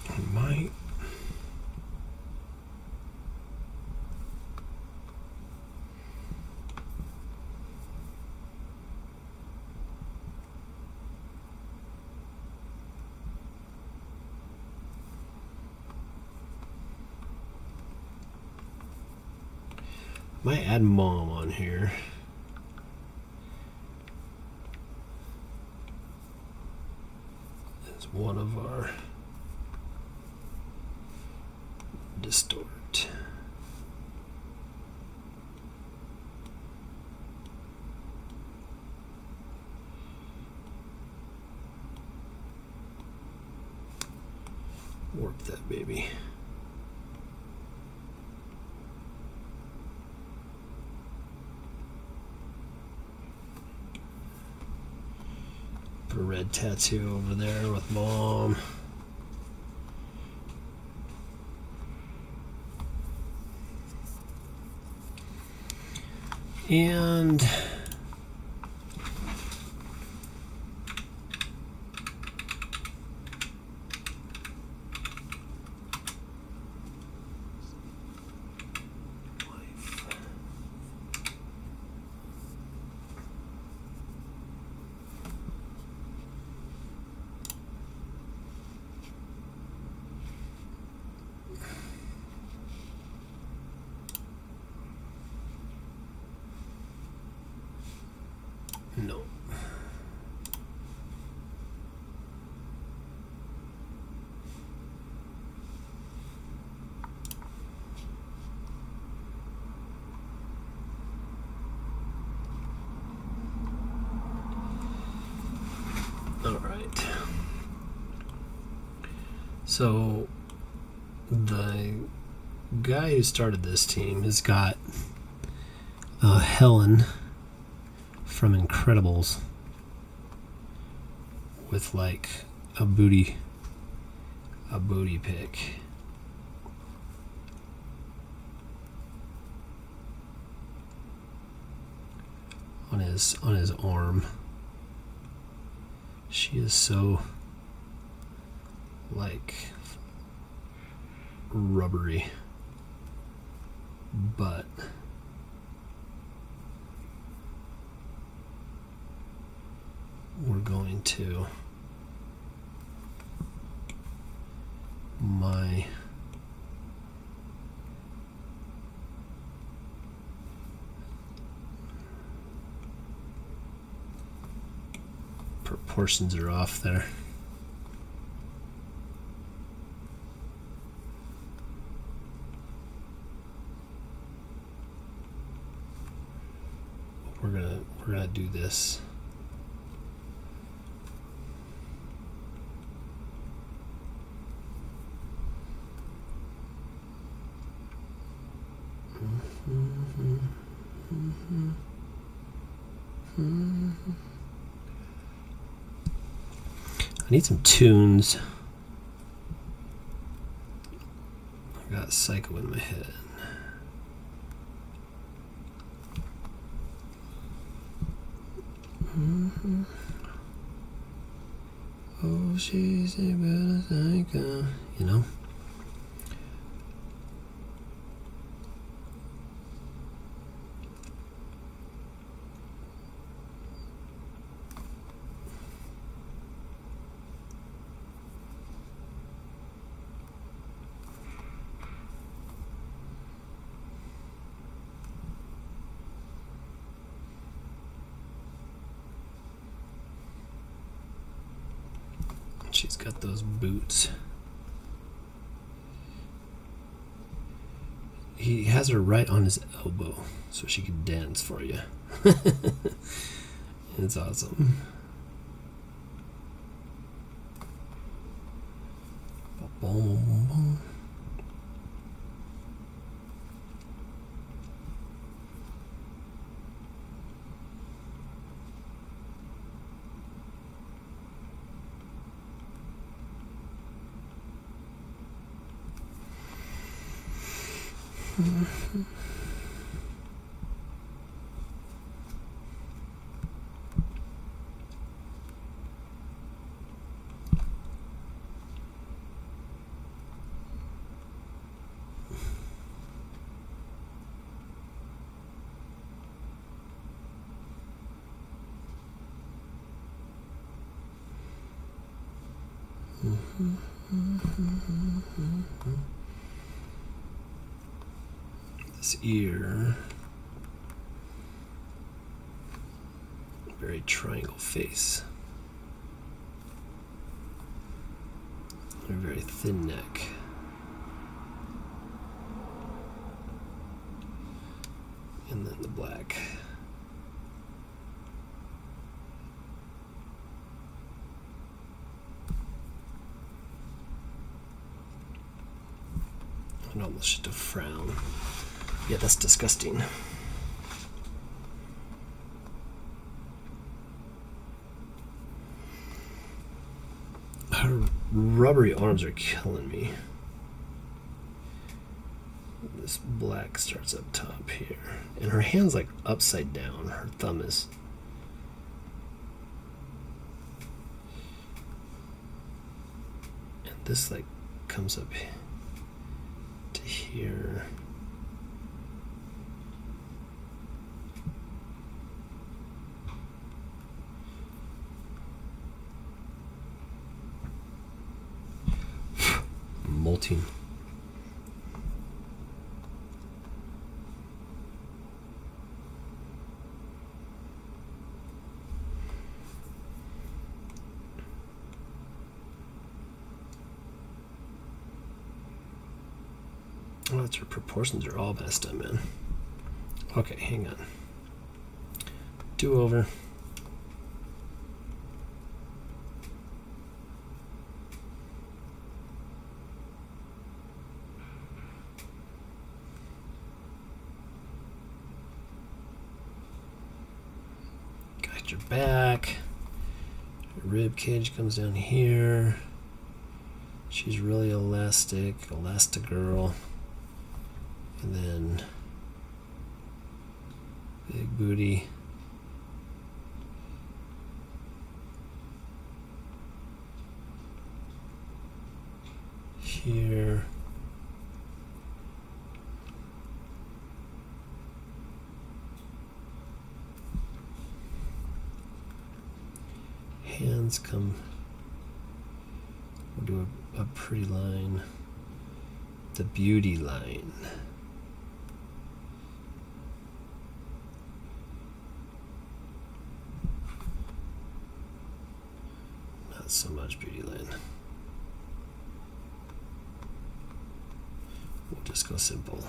I might. Might add mom on here. As one of our distort. Warp that baby. Put a red tattoo over there with mom. And no. All right. So the guy who started this team has got Helen from Incredibles with like a booty pic. On his arm. She is so like rubbery, but we're going to my proportions are off there. we're gonna do this. I need some tunes. I got Psycho in my head. Oh, she's a bit psycho, you know. She's got those boots. He has her right on his elbow so she can dance for you. It's awesome. Boom. This ear, very triangle face, a very thin neck. And then the black. And almost just a frown. Yeah, that's disgusting. Her rubbery arms are killing me. This black starts up top here. And her hand's like upside down. Her thumb is. And this like comes up to here. Molting. Oh, that's her proportions are all messed up, man. Okay, hang on. Do over. Got your back. Your rib cage comes down here. She's really elastic, Elastigirl. And then big booty. Here. Hands come. We'll do a pretty line. The beauty line. Not so much beauty line. We'll just go simple.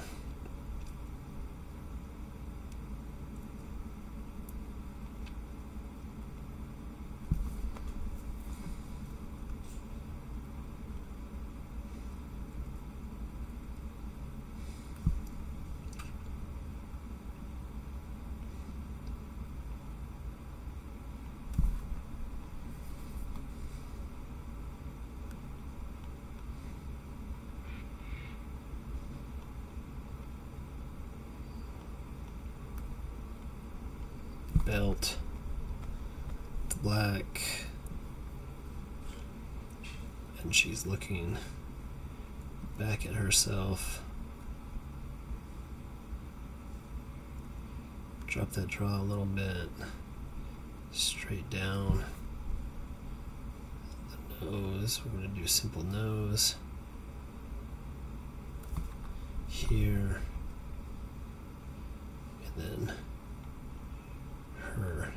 belt, the black, and she's looking back at herself. Drop that draw a little bit, straight down. The nose, we're going to do simple nose. Here, and then her.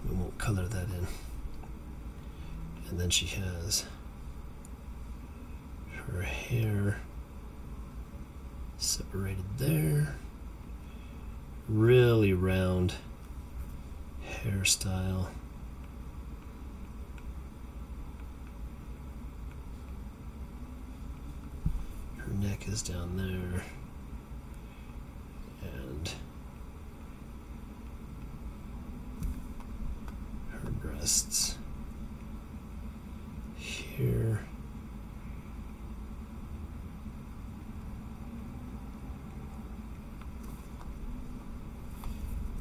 And we won't color that in. And then she has her hair separated there. Really round hairstyle. Her neck is down there. And her breasts here.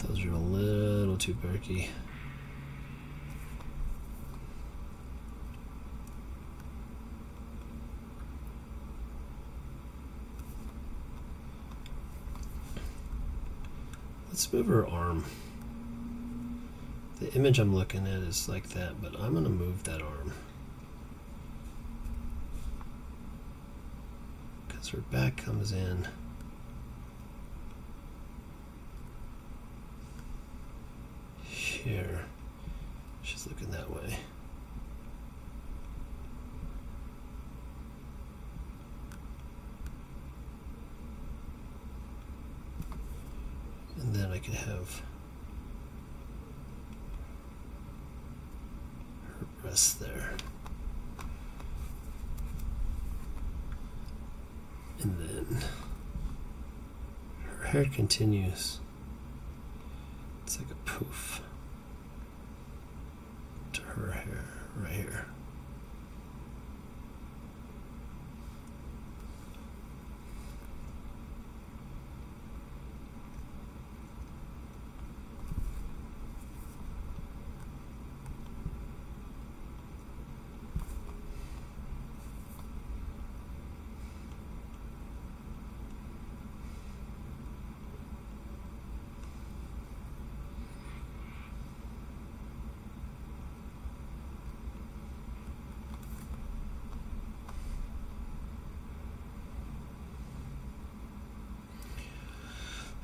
Those are a little too perky. Let's move her arm. The image I'm looking at is like that, but I'm going to move that arm. Because her back comes in. Here. She's looking that way. And then I could have her breasts there. And then her hair continues. It's like a poof to her hair right here.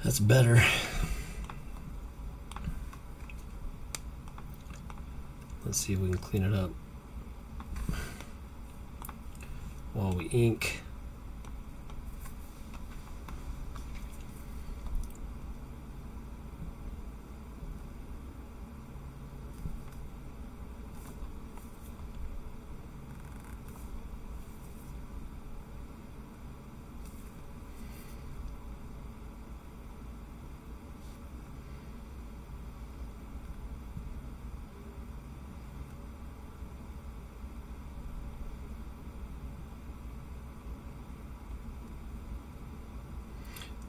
That's better. Let's see if we can clean it up while we ink.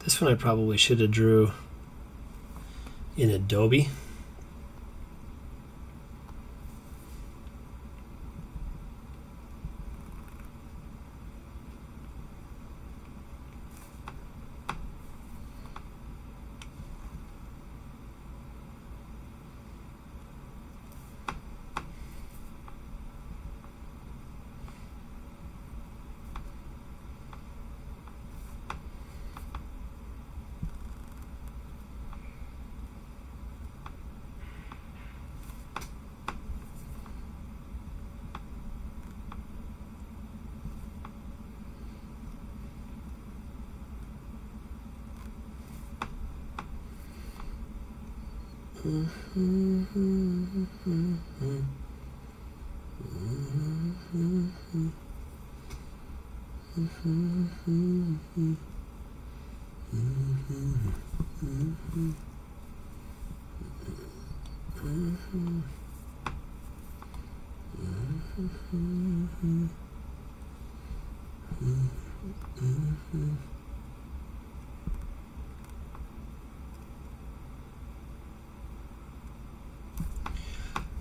This one I probably should have drew in Adobe.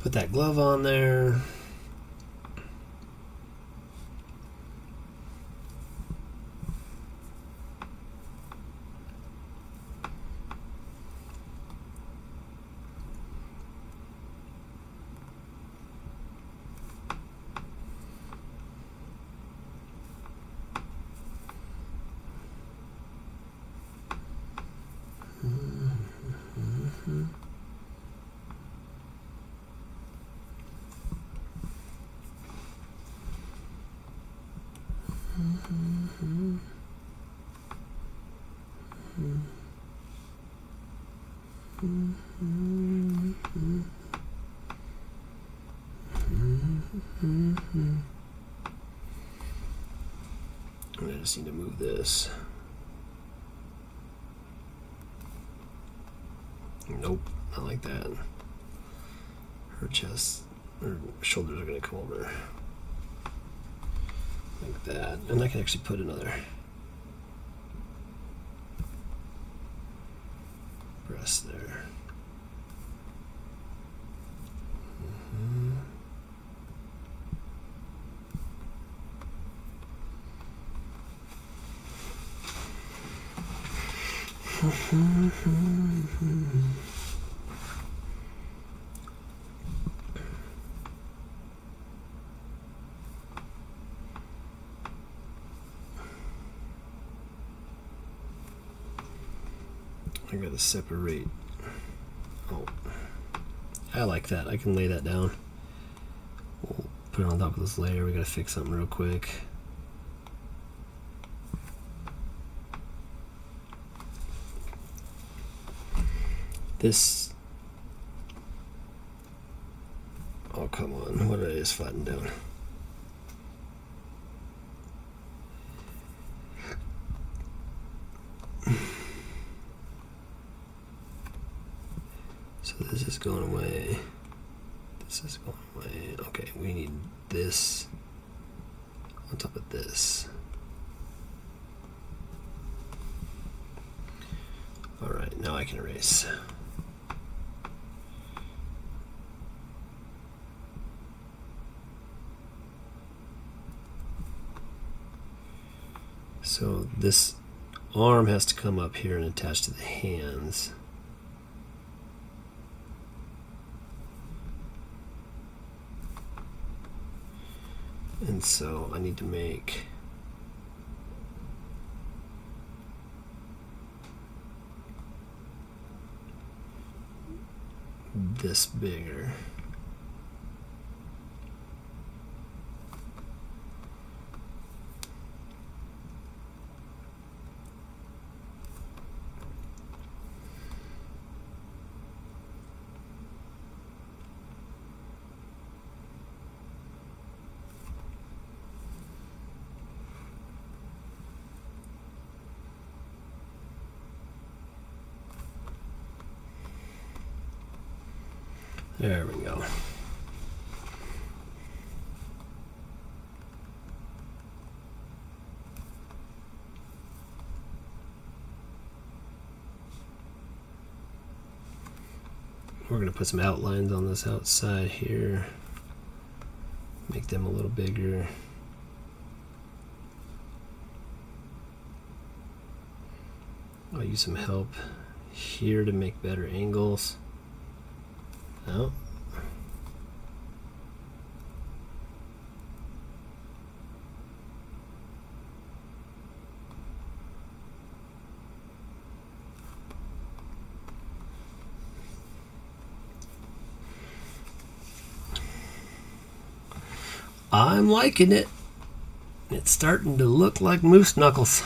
Put that glove on there. I just need to move this. Nope, not like that. Her chest, her shoulders are going to come over like that, and I can actually put another breast there. I gotta separate. Oh, I like that. I can lay that down. We'll put it on top of this layer. We gotta fix something real quick. This. Oh, come on. What did I just flatten down? So this is going away. This is going away. Okay, we need this on top of this. All right, now I can erase. So this arm has to come up here and attach to the hands. And so I need to make this bigger. There we go. We're going to put some outlines on this outside here. Make them a little bigger. I'll use some help here to make better angles. Oh. I'm liking it. It's starting to look like moose knuckles.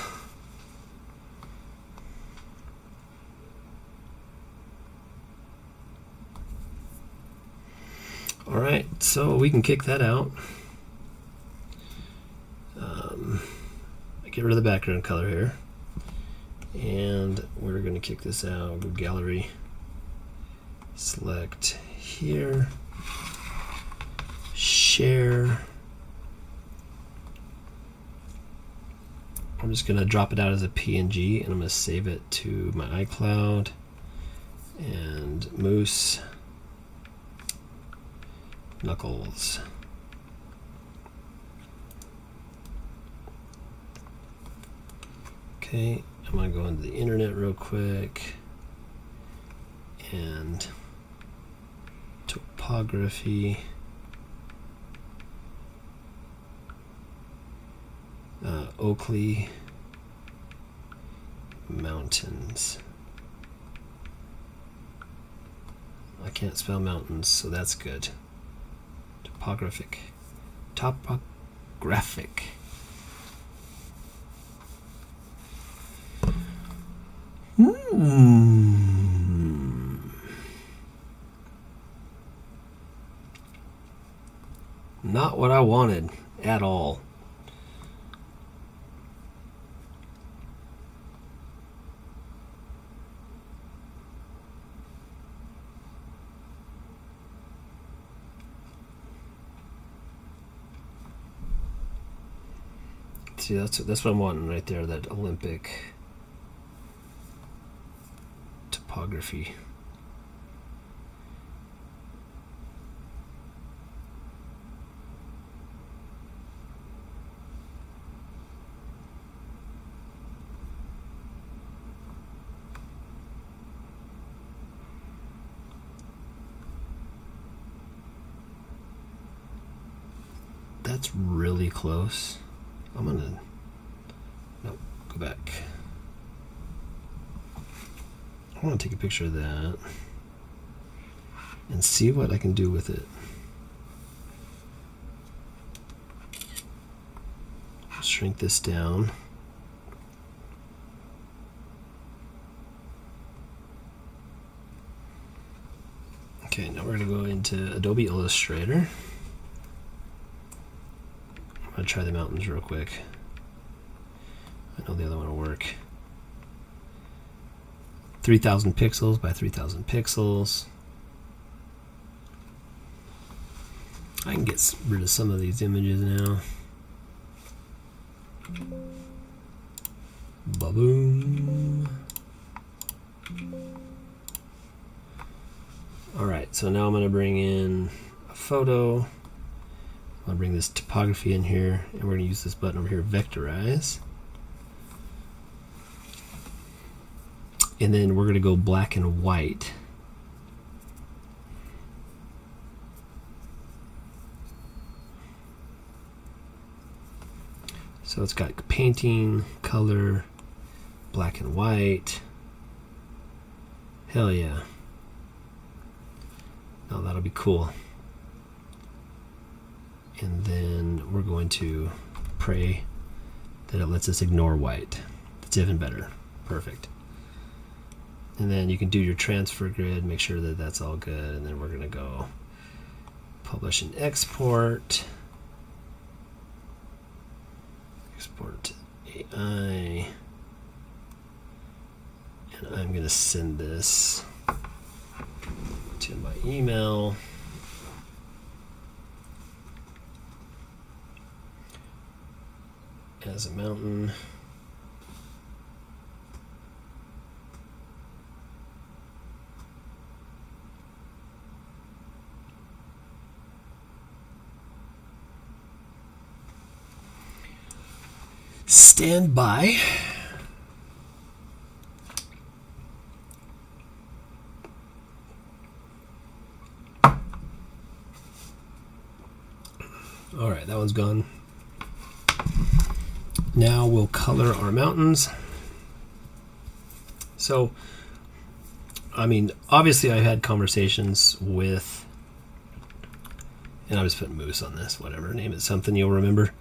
All right, so we can kick that out. Get rid of the background color here. And we're going to kick this out. Go gallery. Select here. Share. I'm just going to drop it out as a PNG, and I'm going to save it to my iCloud. And Moose. Knuckles. Okay, I'm gonna go into the internet real quick and topography. Oakley Mountains. I can't spell mountains, so that's good. Topographic. Not what I wanted at all. See, that's what I'm wanting right there, that Olympic topography. That's really close. I'm gonna, nope, go back. I want to take a picture of that and see what I can do with it. Shrink this down. Okay, now we're going to go into Adobe Illustrator. I'm going to try the mountains real quick. I know the other one will work. 3,000 pixels by 3,000 pixels. I can get rid of some of these images now. Ba-boom. Alright, so now I'm going to bring in a photo. I'm going to bring this topography in here, and we're going to use this button over here, Vectorize. And then we're going to go black and white. So it's got painting, color, black and white. Hell yeah. Now that'll be cool. And then we're going to pray that it lets us ignore white. That's even better. Perfect. And then you can do your transfer grid, make sure that that's all good, and then we're going to go publish and export. Export to AI. And I'm going to send this to my email. As a mountain. Stand by. All right, that one's gone. Now we'll color our mountains. So, I mean, obviously I've had conversations with, and I'll just put Moose on this, whatever, name it something you'll remember.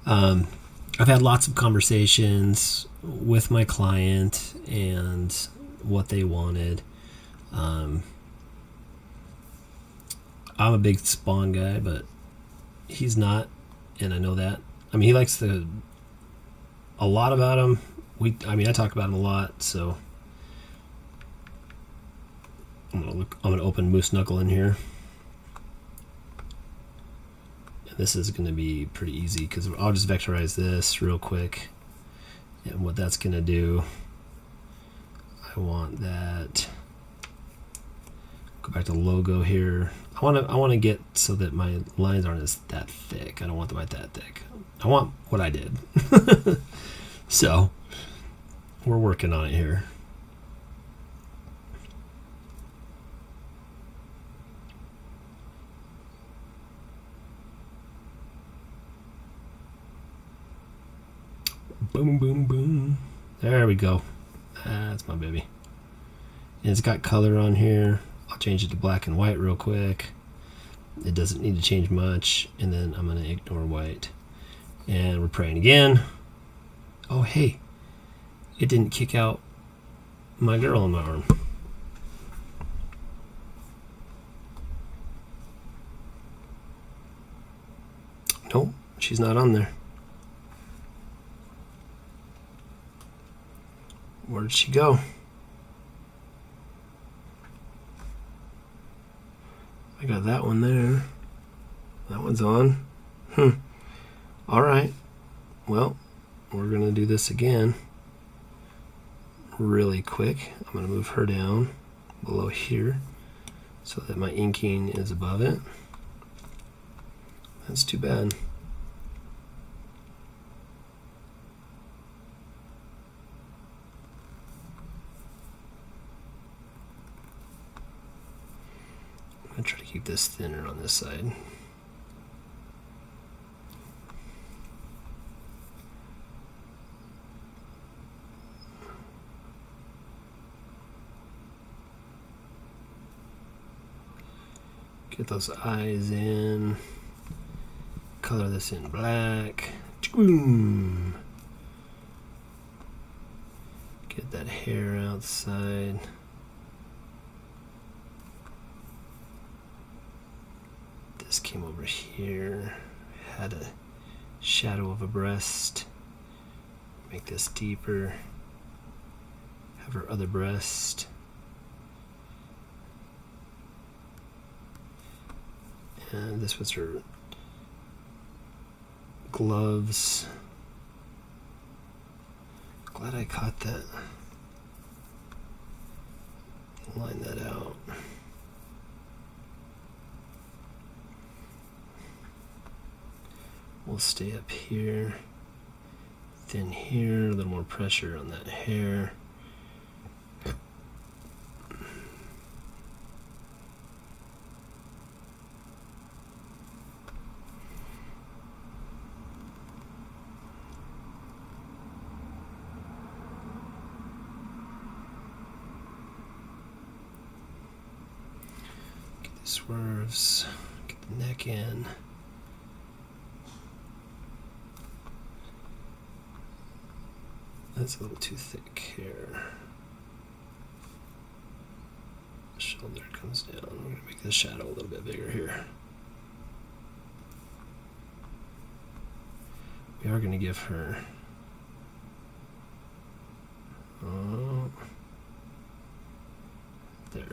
I've had lots of conversations with my client and what they wanted. I'm a big Spawn guy, but he's not, and I know that. I mean, he likes a lot about him. I talk about him a lot, so I'm gonna open Moose Knuckle in here. This is going to be pretty easy because I'll just vectorize this real quick. And what that's going to do, I want that Go back to logo here. I want to get so that my lines aren't that thick. I don't want them that thick. I want what I did. So we're working on it here. Boom, boom, boom. There we go. That's my baby. And it's got color on here. I'll change it to black and white real quick. It doesn't need to change much. And then I'm going to ignore white. And we're praying again. Oh, hey. It didn't kick out my girl on my arm. Nope, she's not on there. Where did she go? I got that one there. That one's on. All right. Well, we're going to do this again really quick. I'm going to move her down below here so that my inking is above it. That's too bad. I'm going to try to keep this thinner on this side. Get those eyes in. Color this in black. Boom. Get that hair outside. This came over here. Had a shadow of a breast. Make this deeper. Have her other breast. And this was her gloves. Glad I caught that. Line that out. We'll stay up here. Thin here, a little more pressure on that hair. Swerves, get the neck in. That's a little too thick here. Shoulder comes down. I'm going to make the shadow a little bit bigger here. We are going to give her. Oh, there.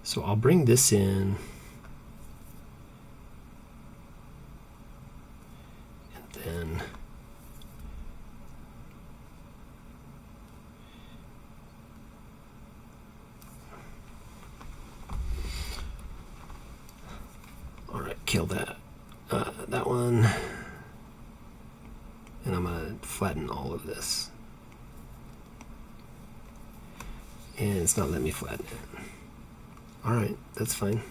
So I'll bring this in, and then all right, kill that that one, and I'm gonna flatten all of this, and it's not letting me flatten it. Alright, that's fine.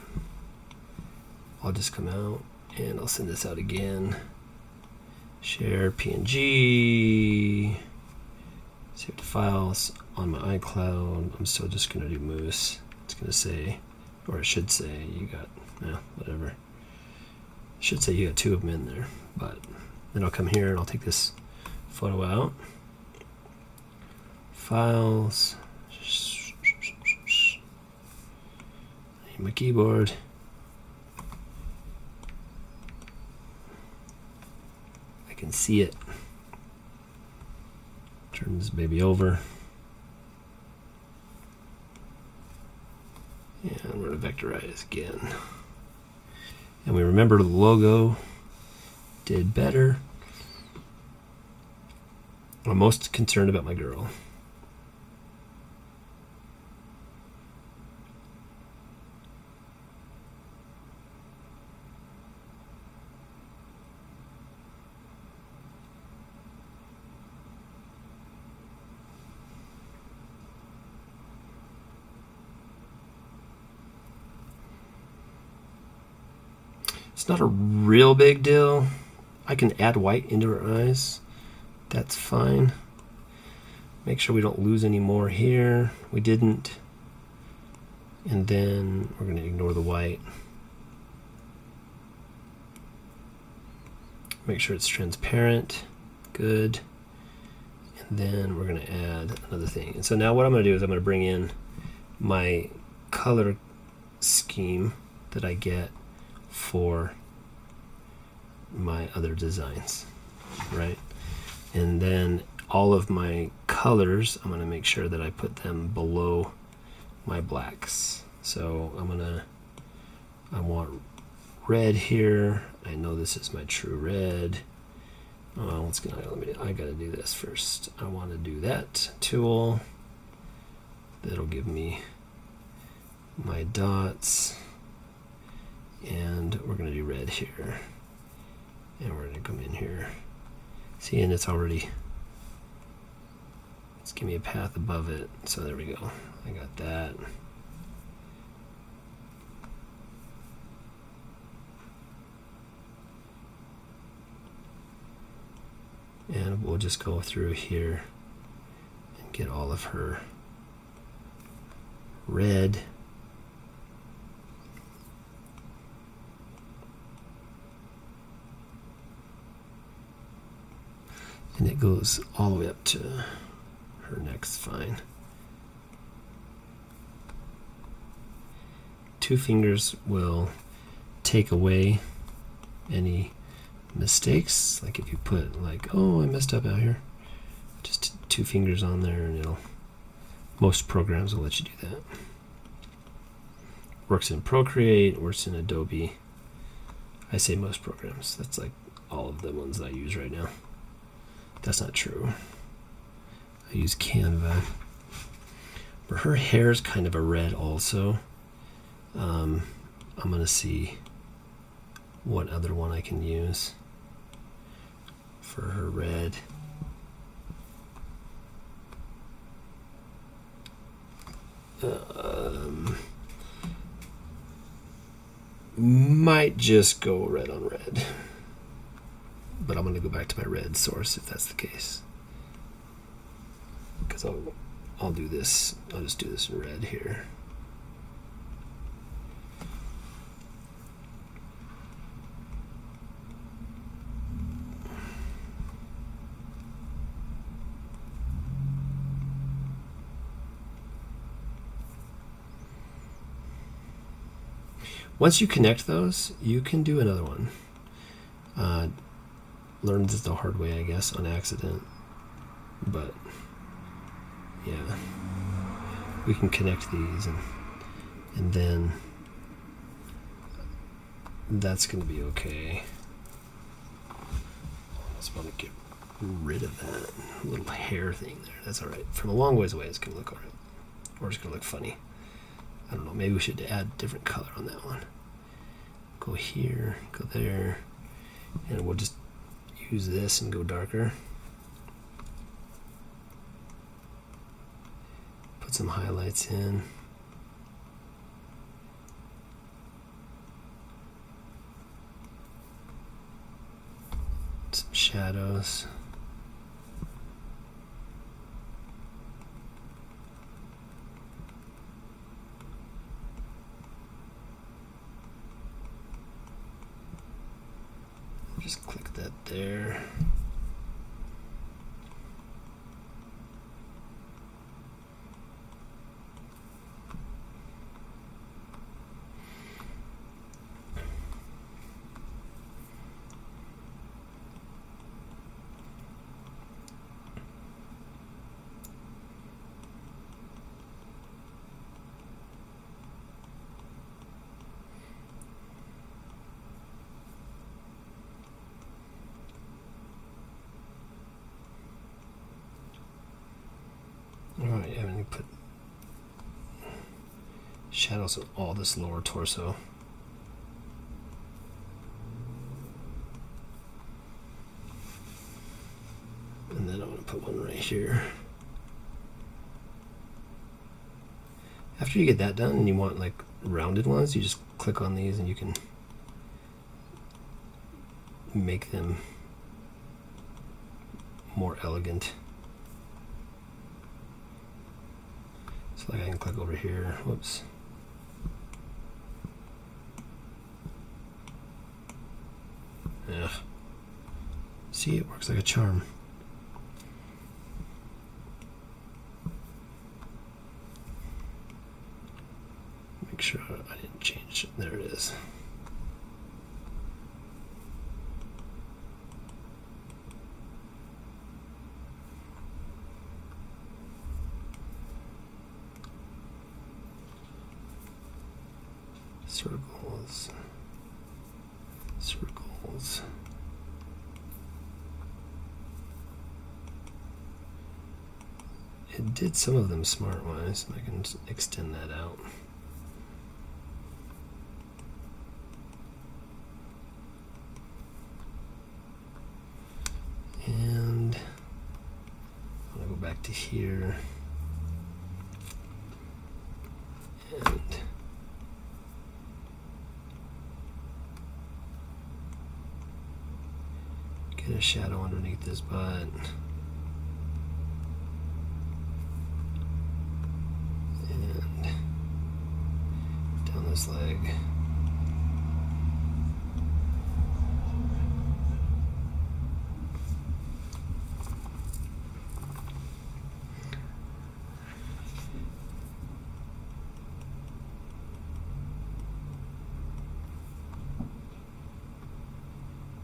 I'll just come out and I'll send this out again. Share PNG. Save the files on my iCloud. I'm still just going to do Moose. It's going to say, or it should say, you got, whatever. It should say you got two of them in there. But then I'll come here and I'll take this photo out. Files. My keyboard. I can see it. Turn this baby over. And we're going to vectorize again. And we remember the logo did better. I'm most concerned about my girl. It's not a real big deal. I can add white into her eyes. That's fine. Make sure we don't lose any more here. We didn't. And then we're going to ignore the white. Make sure it's transparent. Good. And then we're going to add another thing. And so now what I'm going to do is I'm going to bring in my color scheme that I get for my other designs, right? And then all of my colors, I'm going to make sure that I put them below my blacks. So I want red here. I know this is my true red. Oh, I got to do this first. I want to do that tool. That'll give me my dots. And we're going to do red here. And we're going to come in here. See, and it's already, let's give me a path above it. So there we go. I got that. And we'll just go through here and get all of her red. And it goes all the way up to her next fine. 2 fingers will take away any mistakes. Like if you put like, oh, I messed up out here. Just 2 fingers on there and most programs will let you do that. Works in Procreate, works in Adobe. I say most programs. That's like all of the ones that I use right now. That's not true. I use Canva. But her hair is kind of a red also. I'm going to see what other one I can use for her red. Might just go red on red. But I'm going to go back to my red source if that's the case. Because I'll do this. I'll just do this in red here. Once you connect those, you can do another one. Learned this the hard way, I guess, on accident. But yeah, we can connect these, and then that's going to be okay. I just want to get rid of that little hair thing there. That's all right. From a long ways away, it's going to look all right, or it's going to look funny. I don't know. Maybe we should add different color on that one. Go here, go there, and we'll just use this and go darker. Put some highlights in. Some shadows. Just click that there. put shadows on all this lower torso. And then I'm going to put one right here. After you get that done and you want like rounded ones, you just click on these and you can make them more elegant. So like I can click over here, whoops. Yeah. See, it works like a charm. Make sure I didn't change it. There it is. Circles. Circles. It did some of them smart-wise. I can extend that out. And I'm going to go back to here. And get a shadow underneath this butt. And down this leg.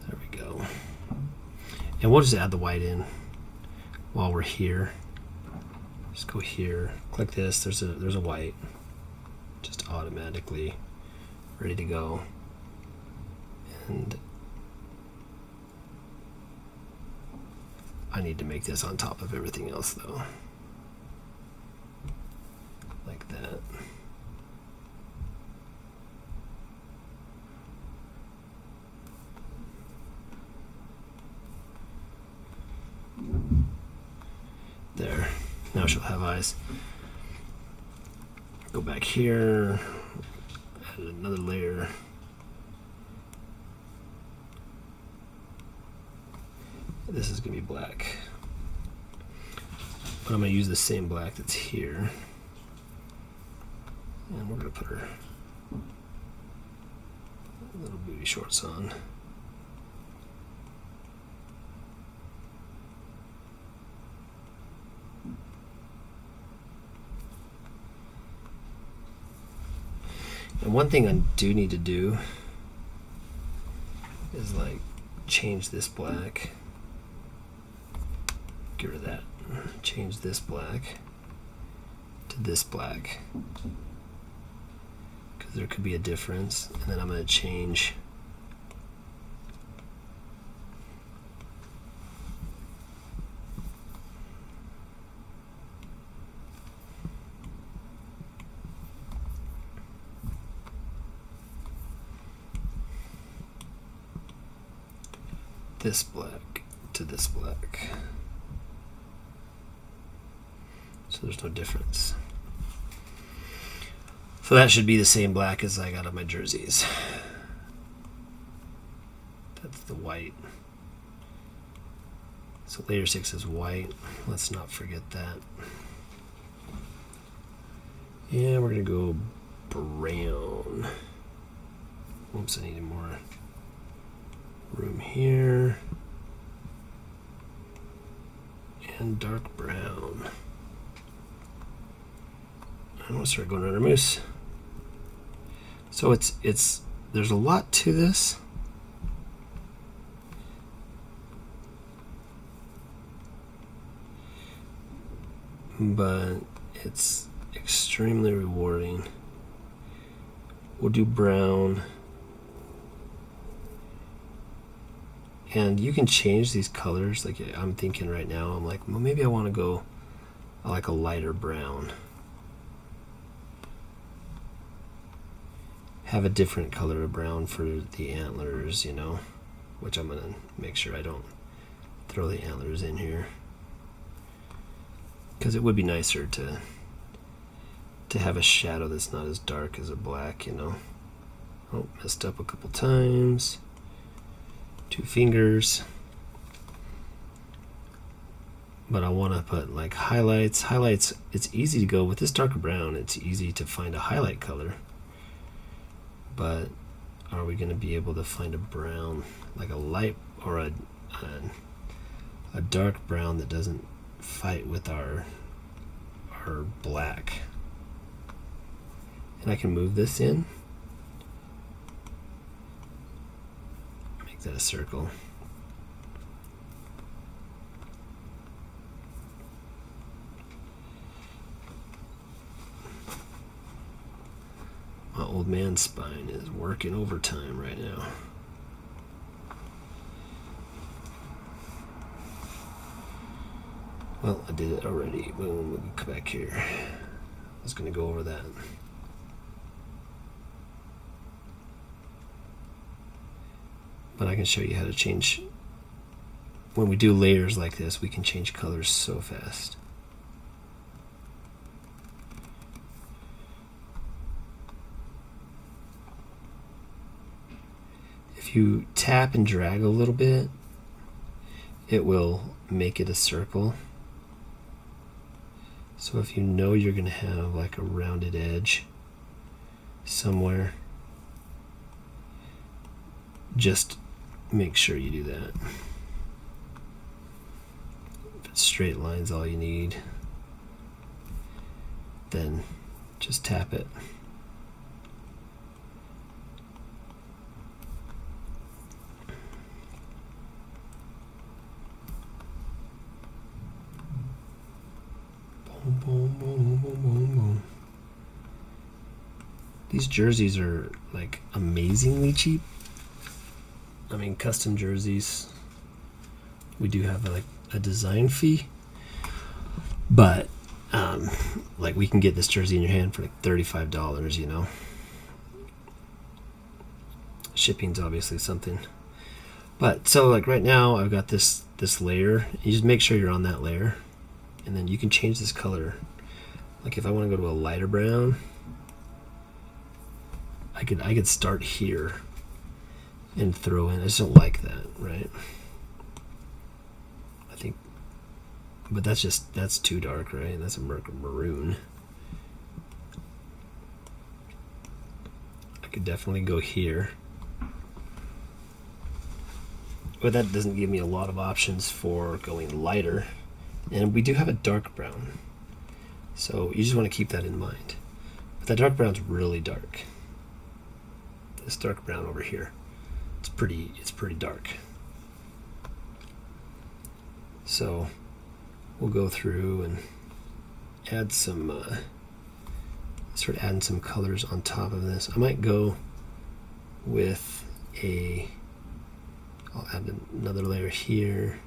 There we go. And we'll just add the white in while we're here. Just go here, click this, there's a white. Just automatically ready to go. And I need to make this on top of everything else though. Like that. There. Now she'll have eyes. Go back here, add another layer. This is going to be black. But I'm going to use the same black that's here. And we're going to put her little booty shorts on. And one thing I do need to do is like change this black. Get rid of that. Change this black to this black. Because there could be a difference. And then I'm going to change this black to this black. So there's no difference. So that should be the same black as I got on my jerseys. That's the white. So layer 6 is white. Let's not forget that. And we're gonna go brown. Oops, I needed more room here. And dark brown. I'm gonna start going under moose. So it's there's a lot to this. But it's extremely rewarding. We'll do brown. And you can change these colors. Like I'm thinking right now, I'm like, well, maybe I want to go I like a lighter brown. Have a different color of brown for the antlers, you know, which I'm gonna make sure I don't throw the antlers in here, because it would be nicer to have a shadow that's not as dark as a black, you know. Oh, messed up a couple times. 2 fingers. But I want to put like highlights. Highlights, it's easy to go with this darker brown. It's easy to find a highlight color. But are we going to be able to find a brown, like a light or a dark brown that doesn't fight with our black? And I can move this in. Make that a circle. My old man's spine is working overtime right now. Well, I did it already. Boom, we'll come back here. I was going to go over that. But I can show you how to change. When we do layers like this, we can change colors so fast. If you tap and drag a little bit, it will make it a circle. So if you know you're going to have like a rounded edge somewhere, just make sure you do that. If it's straight lines all you need, then just tap it. Boom, boom, boom, boom, boom, boom. These jerseys are like amazingly cheap. I mean, custom jerseys, we do have like a design fee, but like we can get this jersey in your hand for like $35, you know. Shipping's obviously something, but so like right now I've got this layer. You just make sure you're on that layer, and then you can change this color. Like if I want to go to a lighter brown, I could start here and throw in. I just don't like that, right? I think, but that's too dark, right? That's a maroon. I could definitely go here, but that doesn't give me a lot of options for going lighter. And we do have a dark brown, so you just want to keep that in mind. But that dark brown's really dark. This dark brown over here, it's pretty dark. So we'll go through and add some start adding some colors on top of this. I might go with I'll add another layer here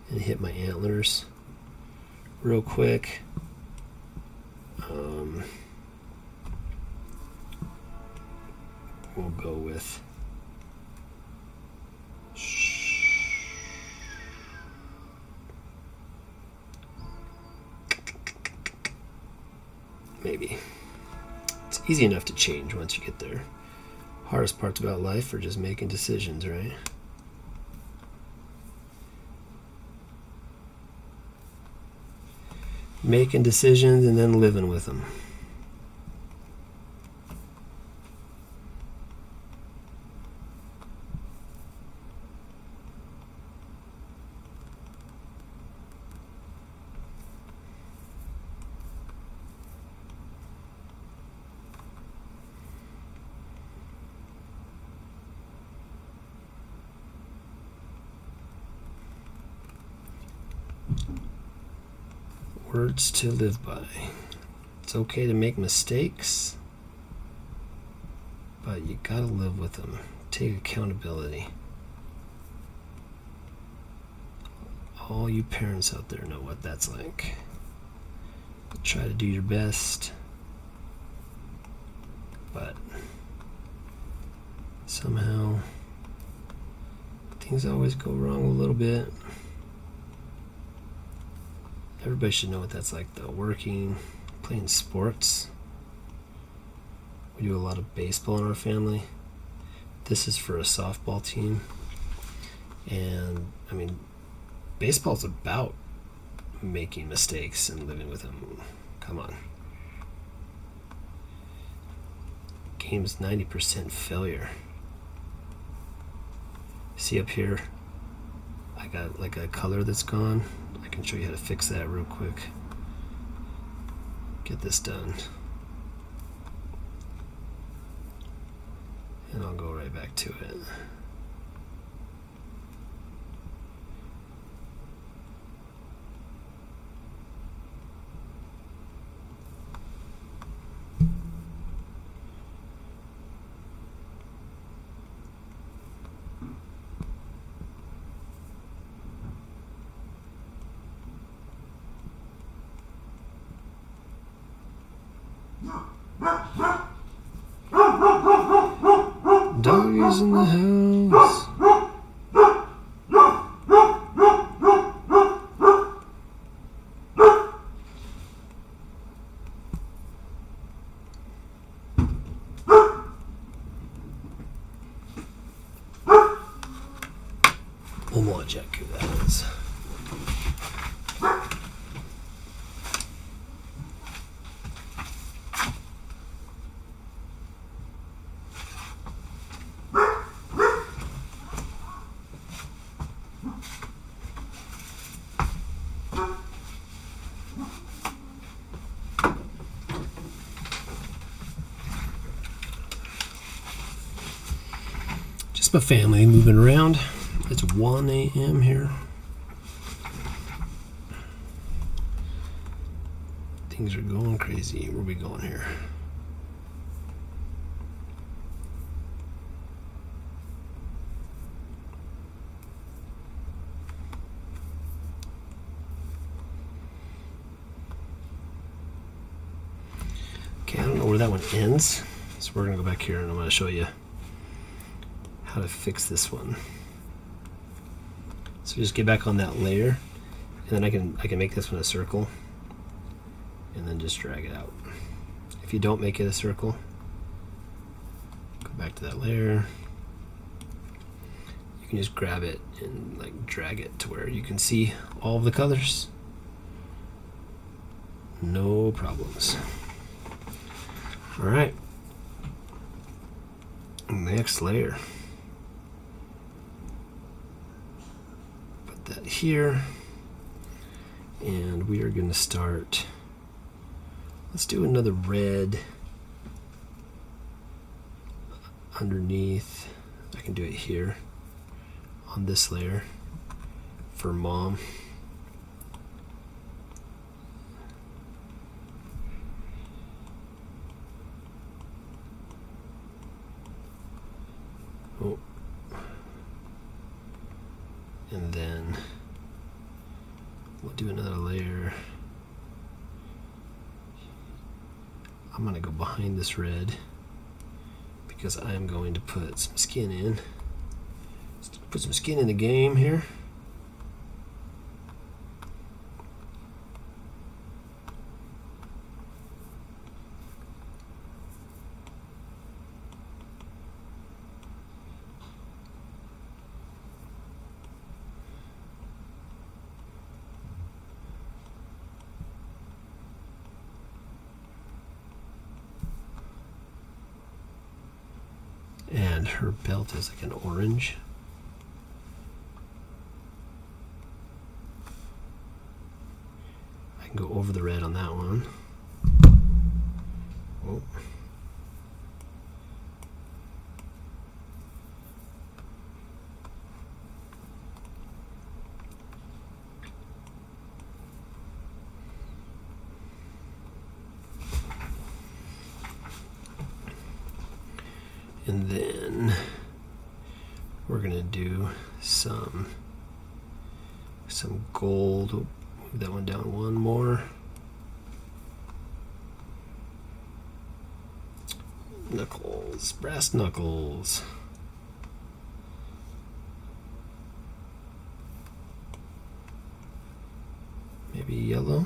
and hit my antlers real quick. We'll go with maybe. It's easy enough to change once you get there. Hardest parts about life are just making decisions, right? Making decisions and then living with them. Words to live by. It's okay to make mistakes, but you gotta live with them. Take accountability. All you parents out there know what that's like. Try to do your best, but somehow things always go wrong a little bit. Everybody should know what that's like though, playing sports. We do a lot of baseball in our family. This is for a softball team. And I mean, baseball's about making mistakes and living with them. Come on. Game's 90% failure. See up here, I got like a color that's gone. I can show you how to fix that real quick. Get this done. And I'll go right back to it. Doggies in the house. One more check who that is. Just my family moving around. It's 1 a.m. here. Things are going crazy. Where are we going here? Okay, I don't know where that one ends. So we're gonna go back here and I'm gonna show you how to fix this one. So just get back on that layer, and then I can make this one a circle, and then just drag it out. If you don't make it a circle, go back to that layer. You can just grab it and like drag it to where you can see all of the colors. No problems. All right. Next layer. That here, and we are going to start. Let's do another red underneath. I can do it here on this layer for mom. Oh. And then we'll do another layer. I'm going to go behind this red because I am going to put some skin in. Let's put some skin in the game here. And her belt is like an orange. I can go over the red on that one. Oh. And then we're gonna do some gold. Move that one down one more. Knuckles, brass knuckles. Maybe yellow.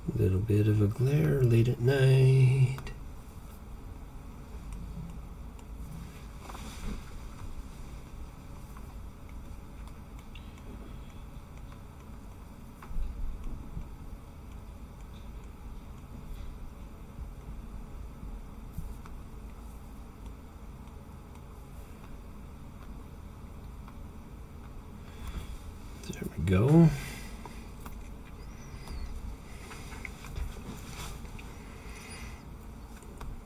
A little bit of a glare late at night. There we go.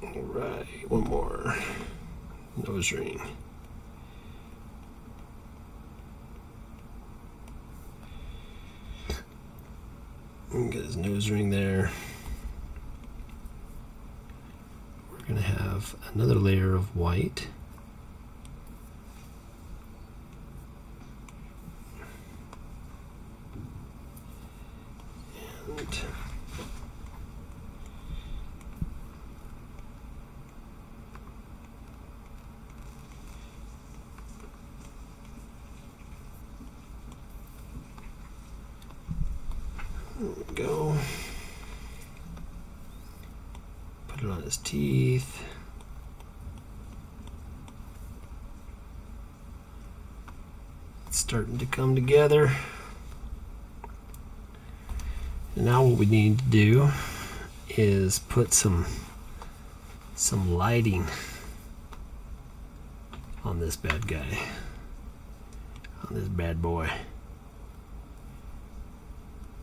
All right, one more nose ring. Get his nose ring there. We're going to have another layer of white. And there we go. Put it on his teeth. It's starting to come together. And now what we need to do is put some lighting on this bad guy, on this bad boy.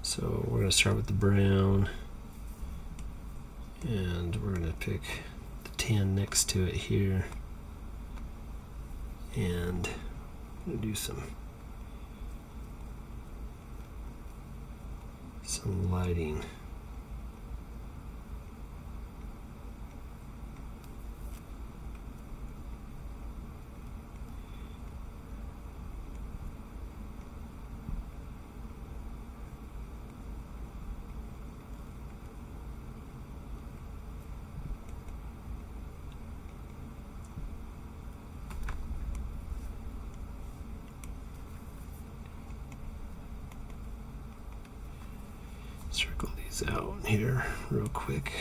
So we're going to start with the brown, and we're going to pick the tan next to it here, and I'm going to do some lighting. Circle these out here real quick.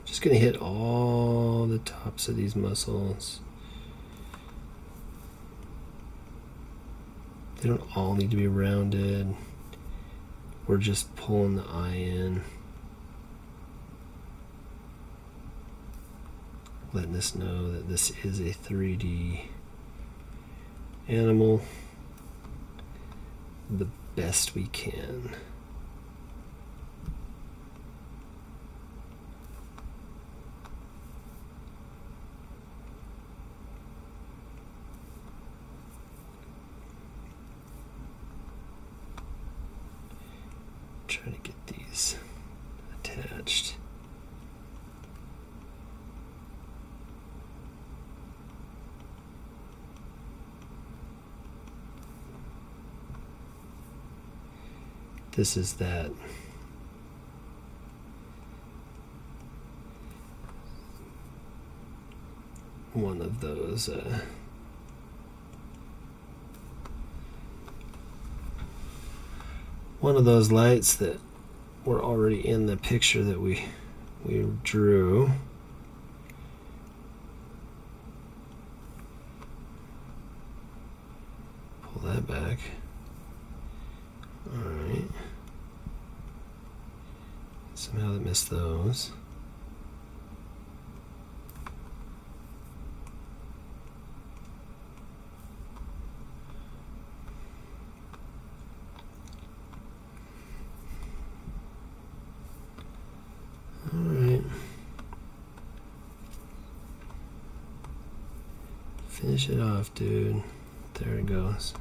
Just gonna hit all the tops of these muscles. They don't all need to be rounded. We're just pulling the eye in, letting us know that this is a 3D animal the best we can. Trying to get these attached. This is that one of those lights that were already in the picture that we drew. Pull that back. All right. Somehow they missed those. All right. Finish it off, dude. There it goes.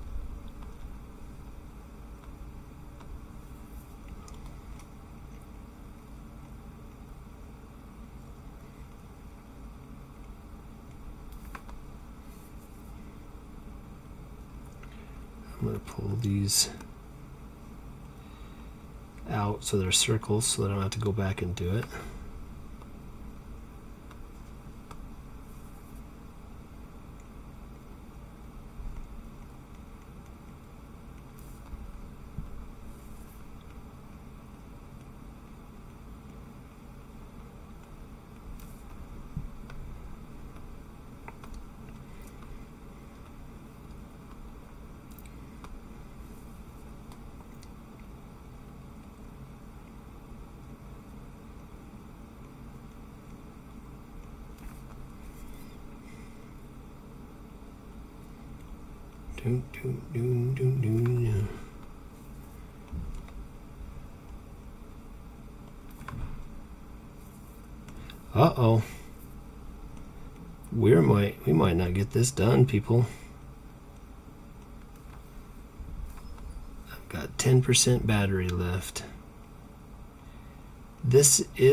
I'm going to pull these out so they're circles so that I don't have to go back and do it. Uh-oh. We might not get this done, people. I've got 10% battery left. These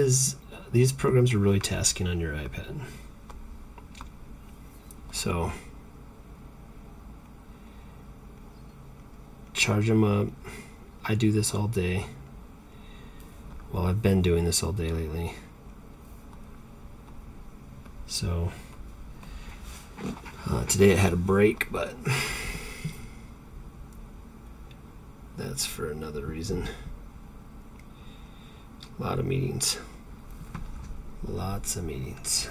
programs are really tasking on your iPad. So charge them up. I do this all day. Well, I've been doing this all day lately. So today I had a break, but that's for another reason. A lot of meetings. Lots of meetings.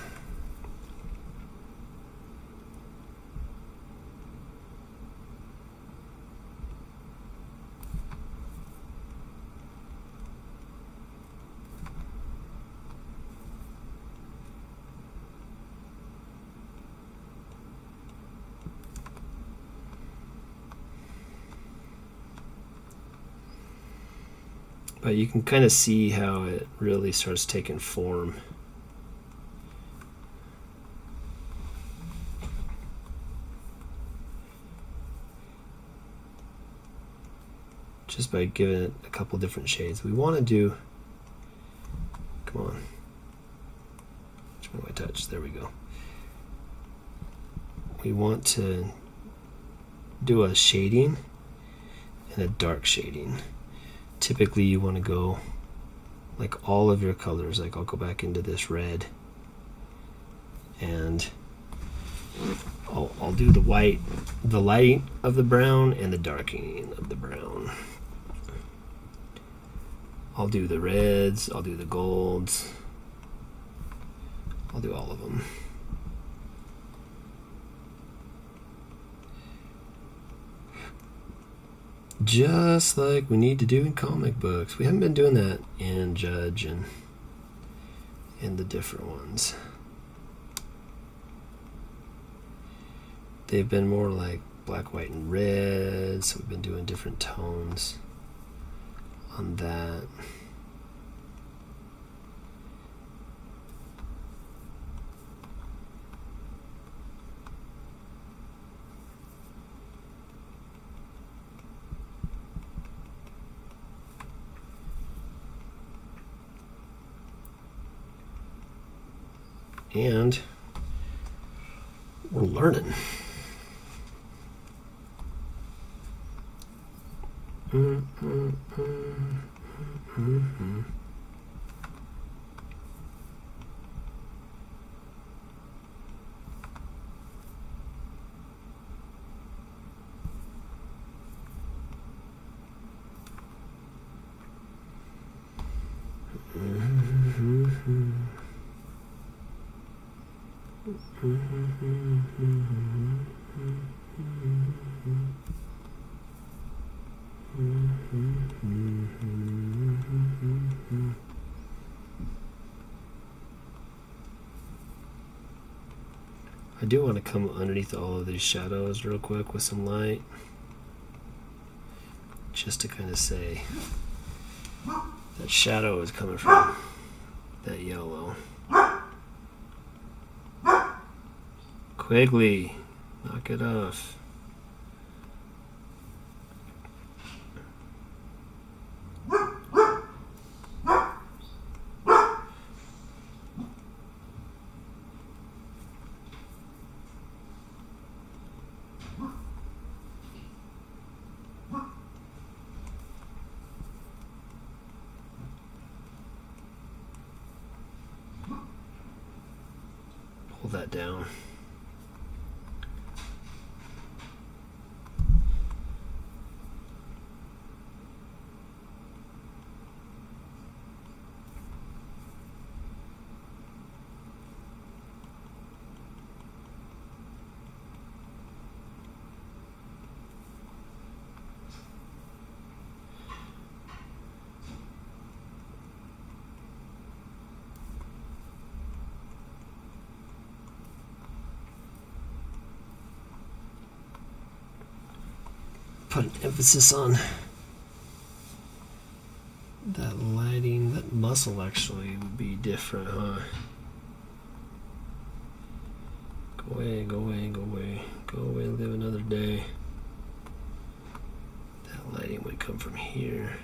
But you can kind of see how it really starts taking form. Just by giving it a couple different shades. We want to do, come on, which one do I touch? There we go. We want to do a shading and a dark shading. Typically you want to go like all of your colors. Like I'll go back into this red and I'll do the white, the light of the brown and the darkening of the brown. I'll do the reds, I'll do the golds, I'll do all of them. Just like we need to do in comic books. We haven't been doing that in Judge and in the different ones. They've been more like black, white, and red, so we've been doing different tones on that. And we're learning. I do want to come underneath all of these shadows real quick with some light, just to kind of say that shadow is coming from that yellow. Quigley, knock it off. Pull that down. Put an emphasis on that lighting. That muscle actually would be different, huh? Go away, go away, go away. Go away, live another day. That lighting would come from here.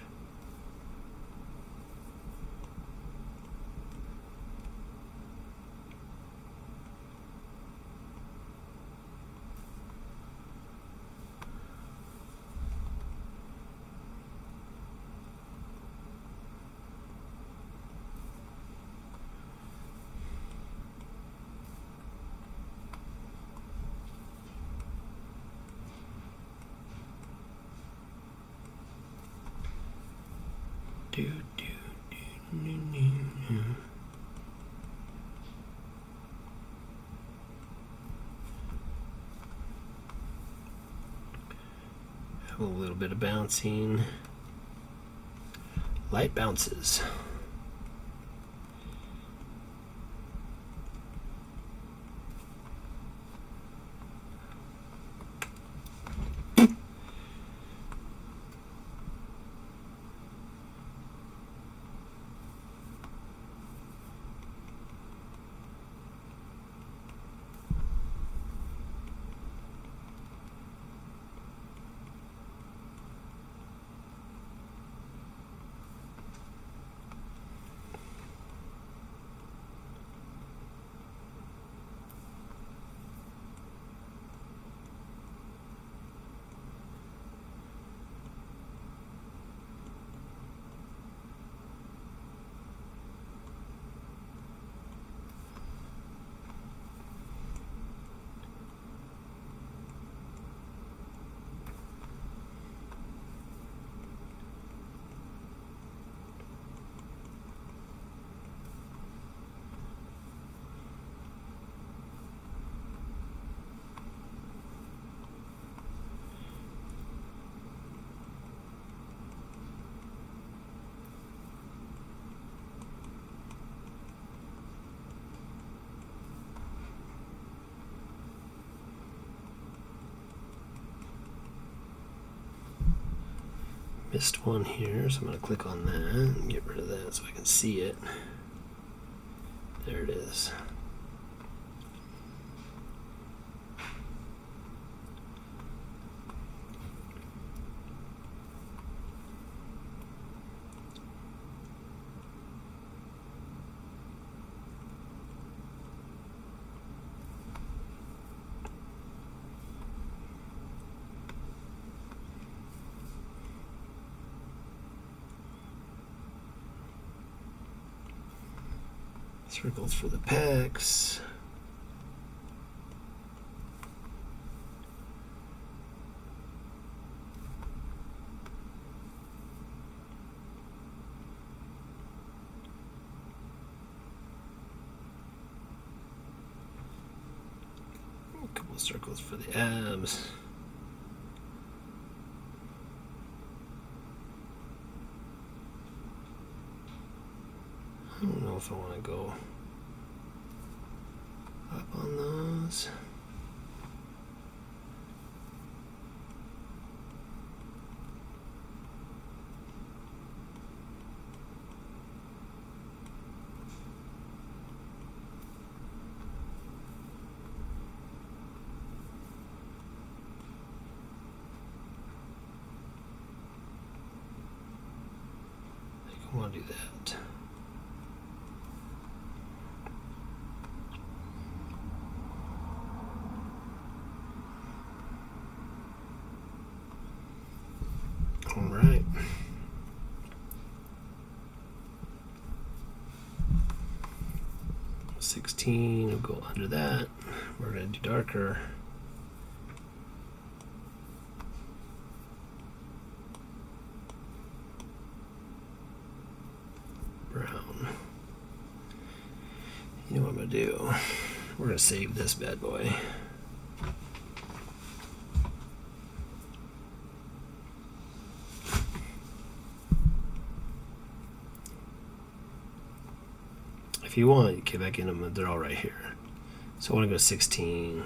Have a little bit of bouncing. Light bounces. Missed one here, so I'm going to click on that and get rid of that so I can see it. There it is. Circles for the pecs. A couple of circles for the abs. I don't know if I want to go up on those. I think I want to do that. All right. $16 will go under that. We're going to do darker. Brown. You know what I'm going to do? We're going to save this bad boy. If you want, you get back in them, they're all right here. So I want to go 16.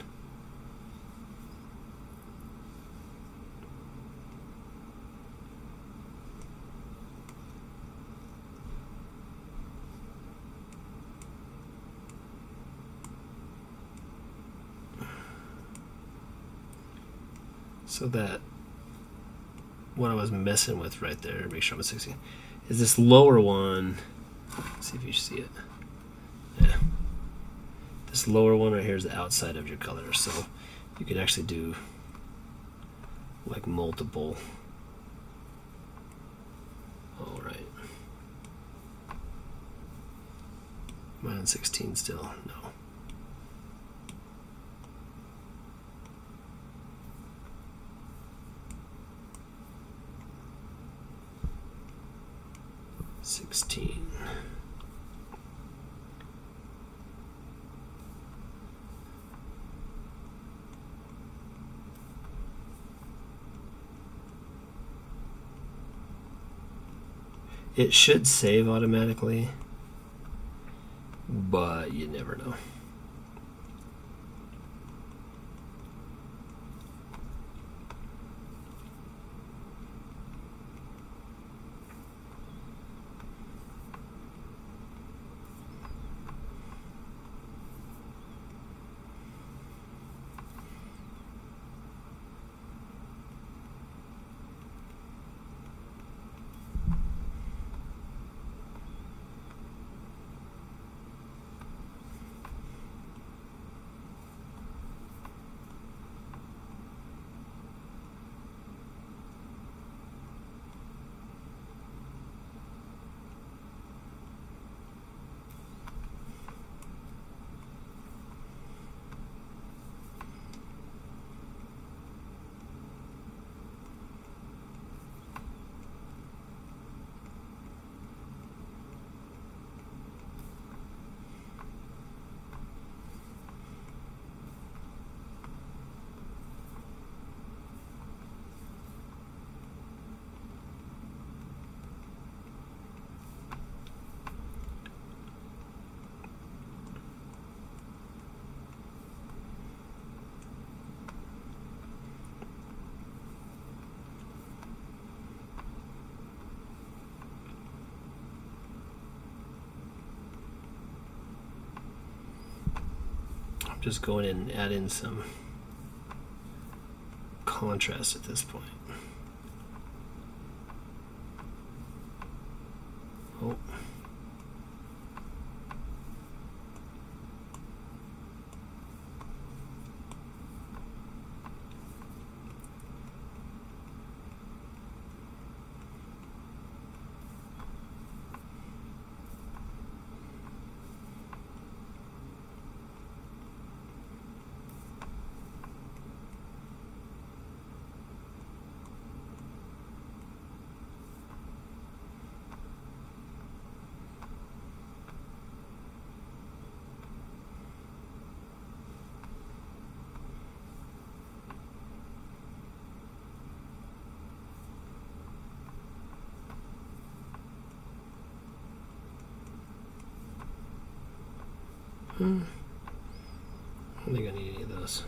So that what I was messing with right there, make sure I'm at 16, is this lower one. Let's see if you see it. Yeah. This lower one right here is the outside of your color, so you can actually do like multiple. All right. Am I on 16 still? No. It should save automatically, but you never know. Just go in and add in some contrast at this point. Oh. I don't think I need any of those.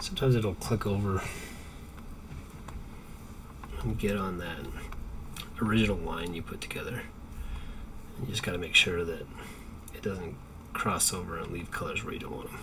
Sometimes it'll click over and get on that original line you put together. You just got to make sure that it doesn't cross over and leave colors where you don't want them.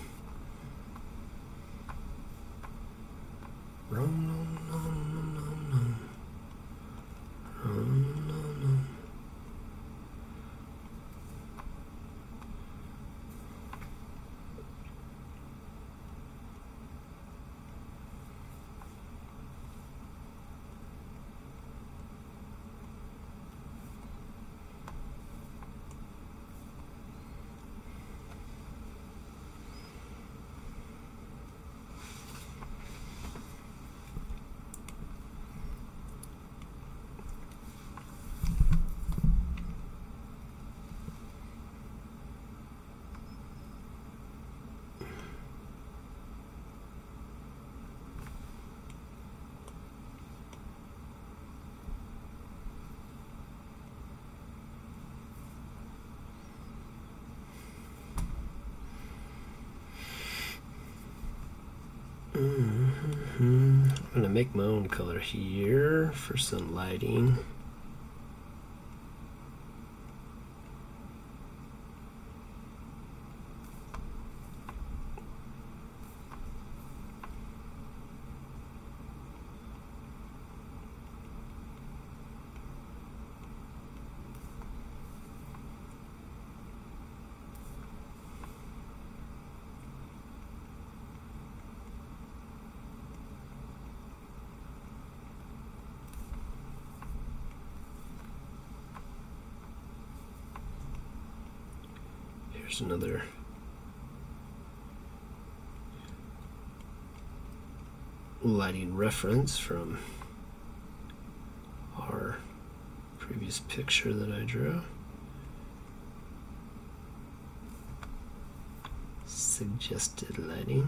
I'm going to make my own color here for some lighting. Here's another lighting reference from our previous picture that I drew. Suggested lighting.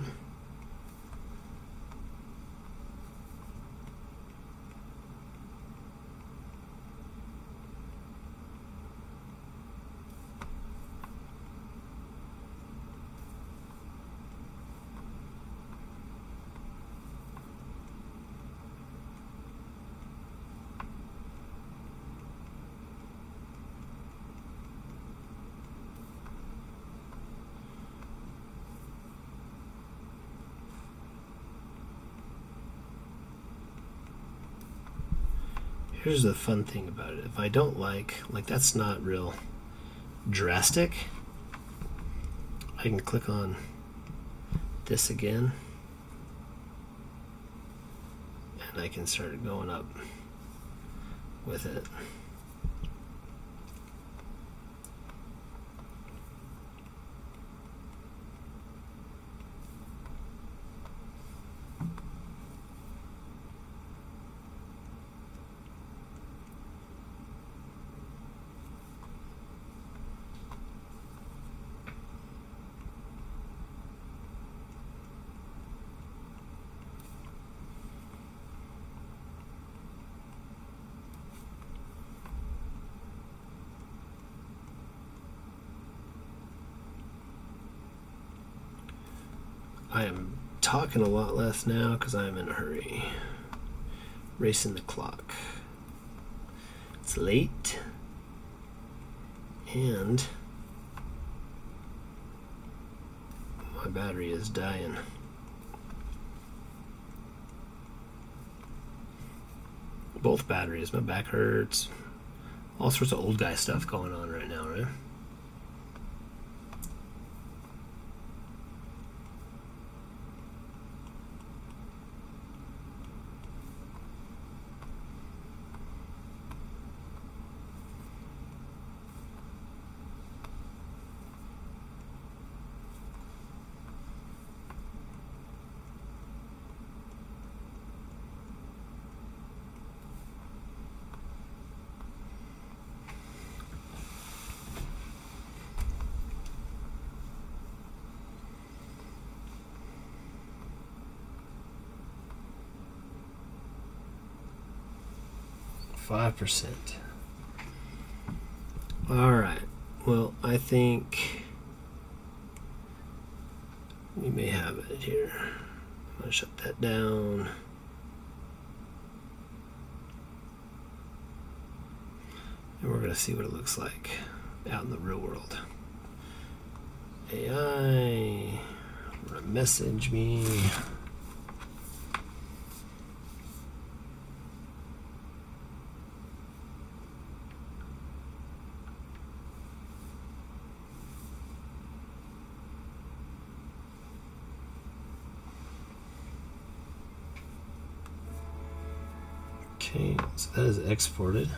Here's the fun thing about it. If I don't like that's not real drastic, I can click on this again and I can start going up with it. I am talking a lot less now because I'm in a hurry. Racing the clock. It's late. And my battery is dying. Both batteries. My back hurts. All sorts of old guy stuff going on right now, right? %. All right. Well, I think we may have it here. I'm gonna shut that down. And we're gonna see what it looks like out in the real world. AI, message me. Okay, so that is exported.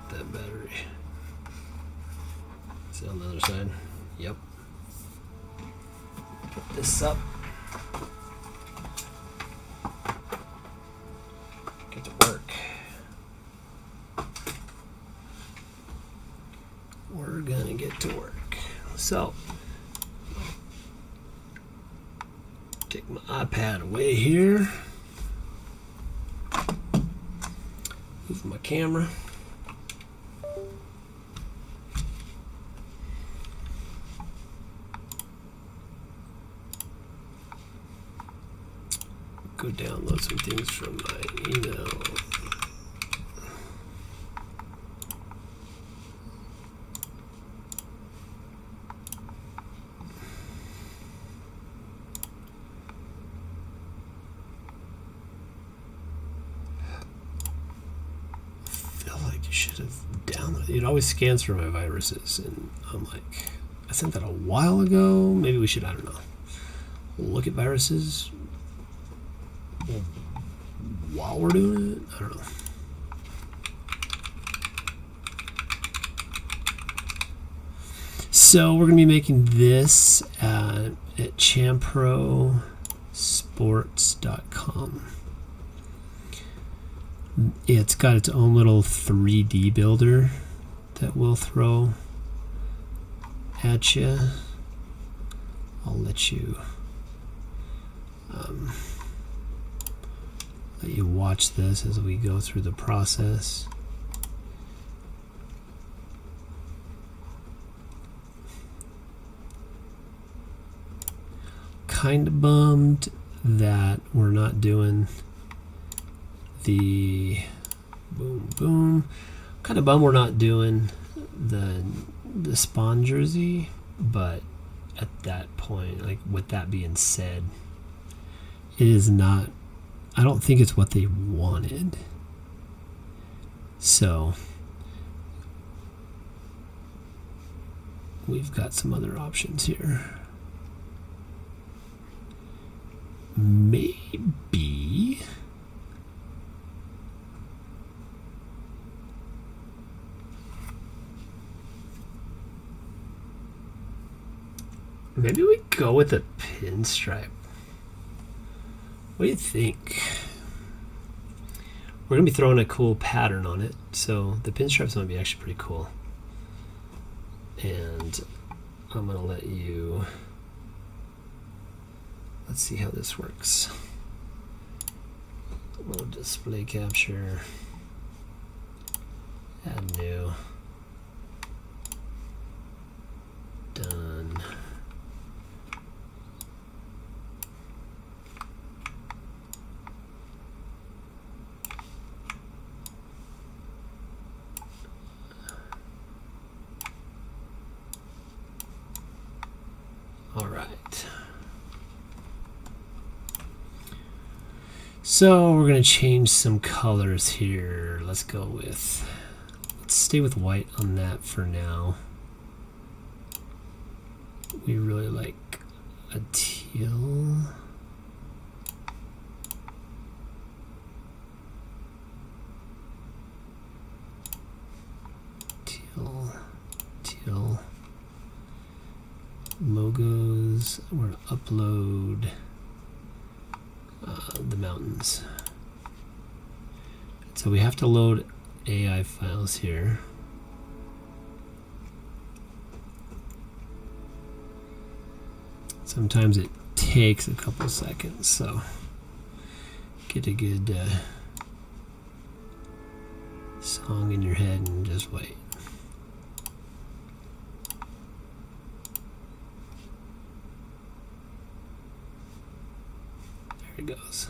That battery. Is it on the other side? Yep. Put this up. Get to work. We're gonna get to work. So, take my iPad away here. Move my camera. Go download some things from my email. It always scans for my viruses, and I'm like, I sent that a while ago. Maybe we should, I don't know, look at viruses while we're doing it. I don't know. So we're gonna be making this at champrosports.com. It's got its own little 3D builder that we'll throw at you. I'll let you watch this as we go through the process. Kind of bummed that we're not doing the boom. Kind of bummed we're not doing the Spawn jersey, but at that point, like with that being said, it is not, I don't think it's what they wanted. So we've got some other options here. Maybe we go with a pinstripe. What do you think? We're going to be throwing a cool pattern on it, so the pinstripe's going to be actually pretty cool. And I'm going to let you... Let's see how this works. A little display capture. Add new. Done. All right. So we're going to change some colors here. Let's stay with white on that for now. We really like a teal. Teal. Logos. We're going to upload the mountains. So we have to load AI files here. Sometimes it takes a couple seconds, so get a good song in your head and just wait. There it goes.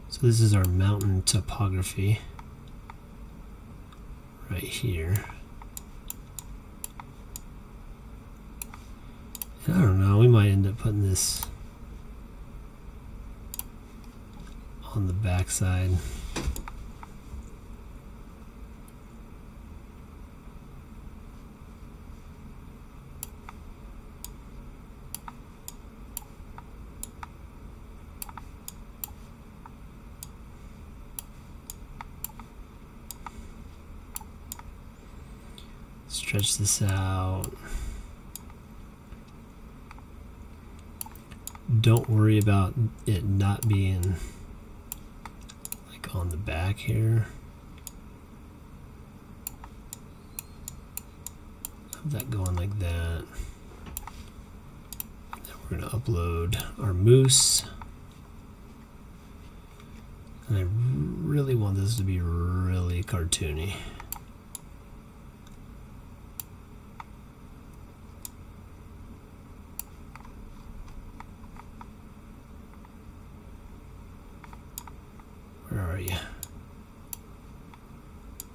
So this is our mountain topography right here. And I don't know, we might end up putting this on the back side. Stretch this out. Don't worry about it not being like on the back here. Have that going like that. Then we're going to upload our moose. And I really want this to be really cartoony. Where are you?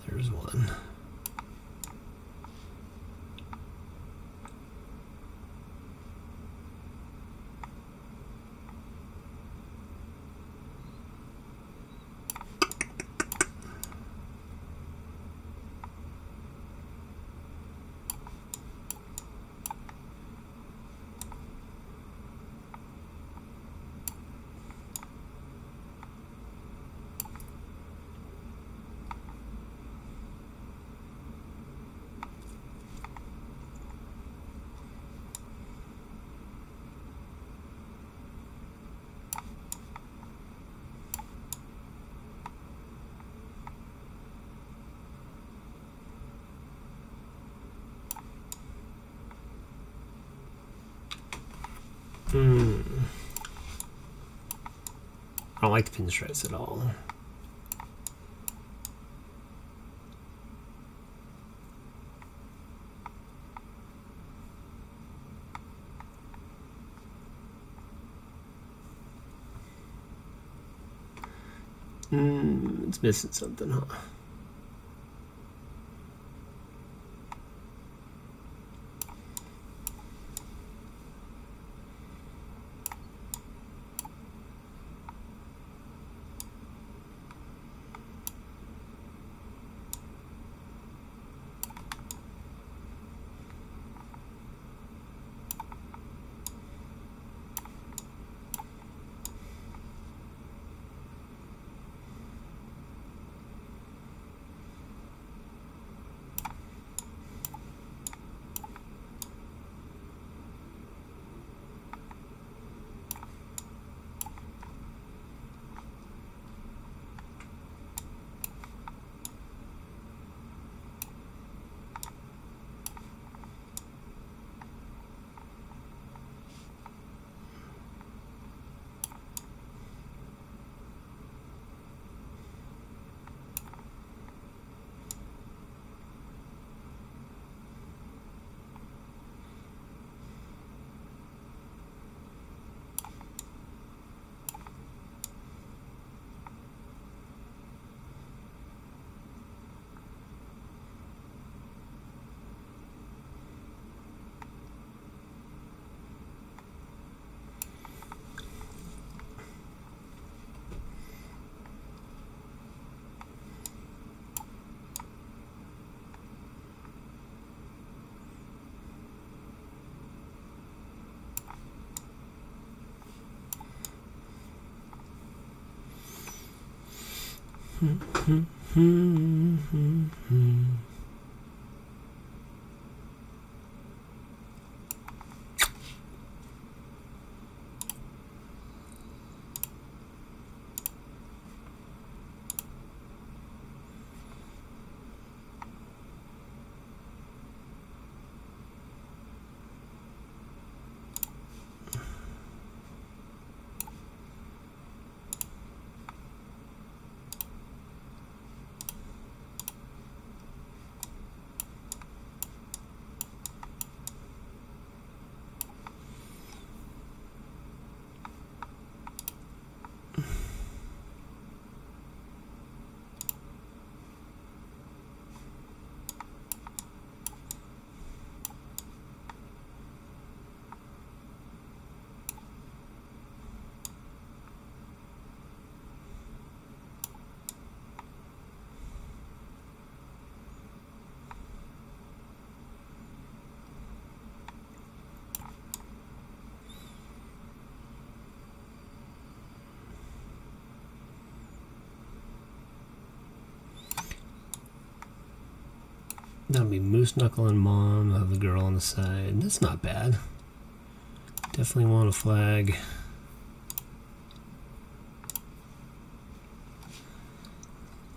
There's one. I don't like the pinstripes at all. It's missing something, huh? That'll be Moose Knuckle and Mom. I'll have the girl on the side. That's not bad. Definitely want a flag.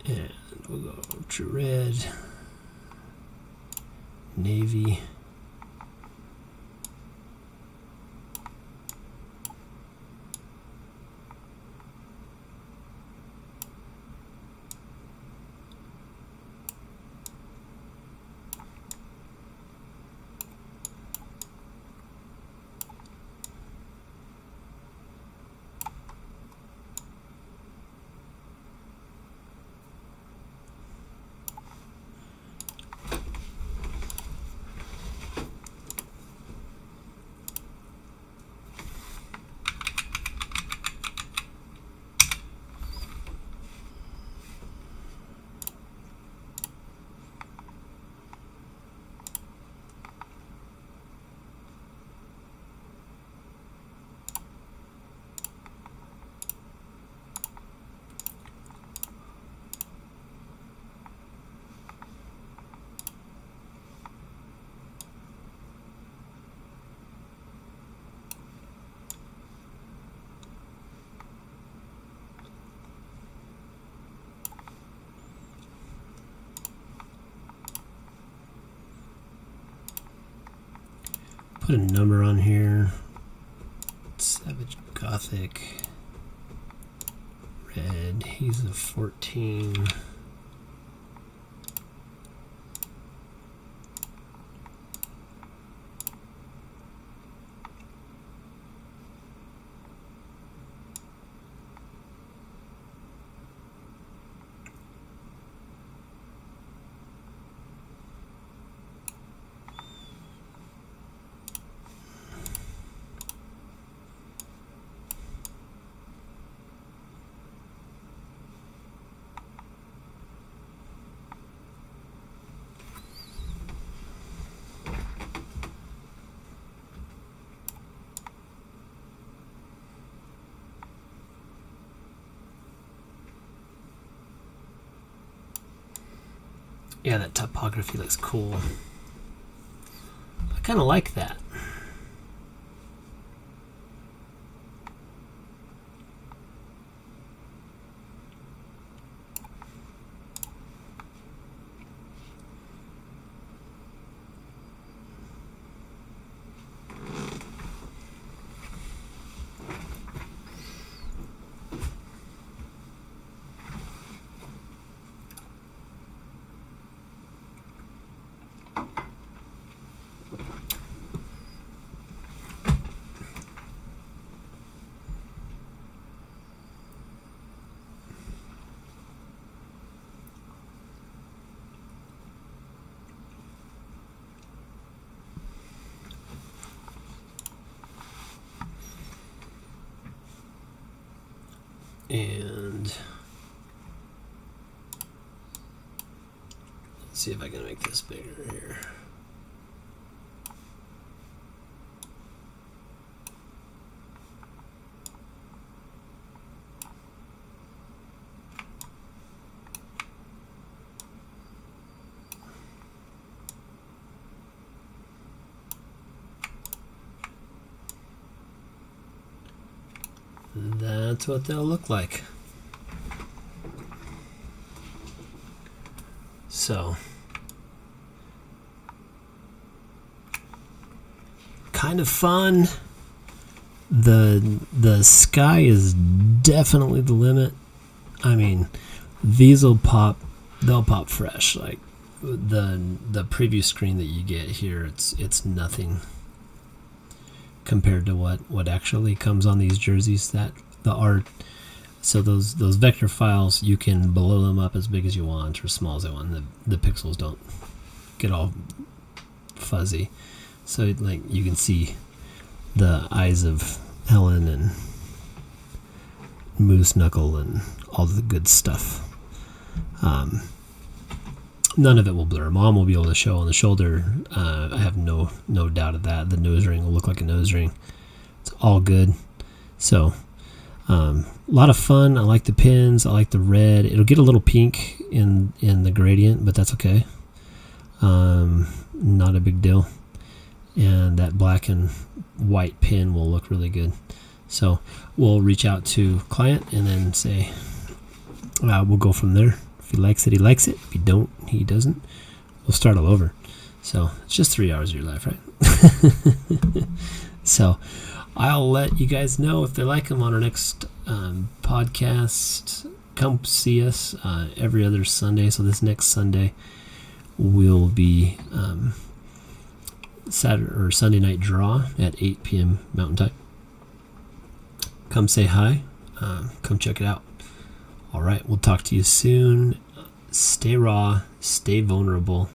And we'll go to red, navy. Put a number on here. Savage Gothic. Red. He's a 14. Yeah, that topography looks cool. I kind of like that. And let's see if I can make this bigger here. that's what they'll look like. So, kind of fun. The sky is definitely the limit. I mean, these will pop. They'll pop fresh. Like the preview screen that you get here, it's nothing compared to what actually comes on these jerseys. That the art. So those vector files, you can blow them up as big as you want or small as you want. The pixels don't get all fuzzy. So like you can see the eyes of Helen and Moose Knuckle and all the good stuff. None of it will blur. Mom will be able to show on the shoulder. I have no doubt of that. The nose ring will look like a nose ring. It's all good. So a lot of fun. I like the pins. I like the red. It'll get a little pink in the gradient, but that's okay. Not a big deal. And that black and white pin will look really good. So we'll reach out to client and then say, we'll go from there. If he likes it, he likes it. If he don't, he doesn't. We'll start all over. So it's just 3 hours of your life, right? So I'll let you guys know if they like them on our next podcast. Come see us every other Sunday. So this next Sunday will be Saturday or Sunday night draw at 8 p.m. Mountain Time. Come say hi. Come check it out. All right, we'll talk to you soon. Stay raw, stay vulnerable,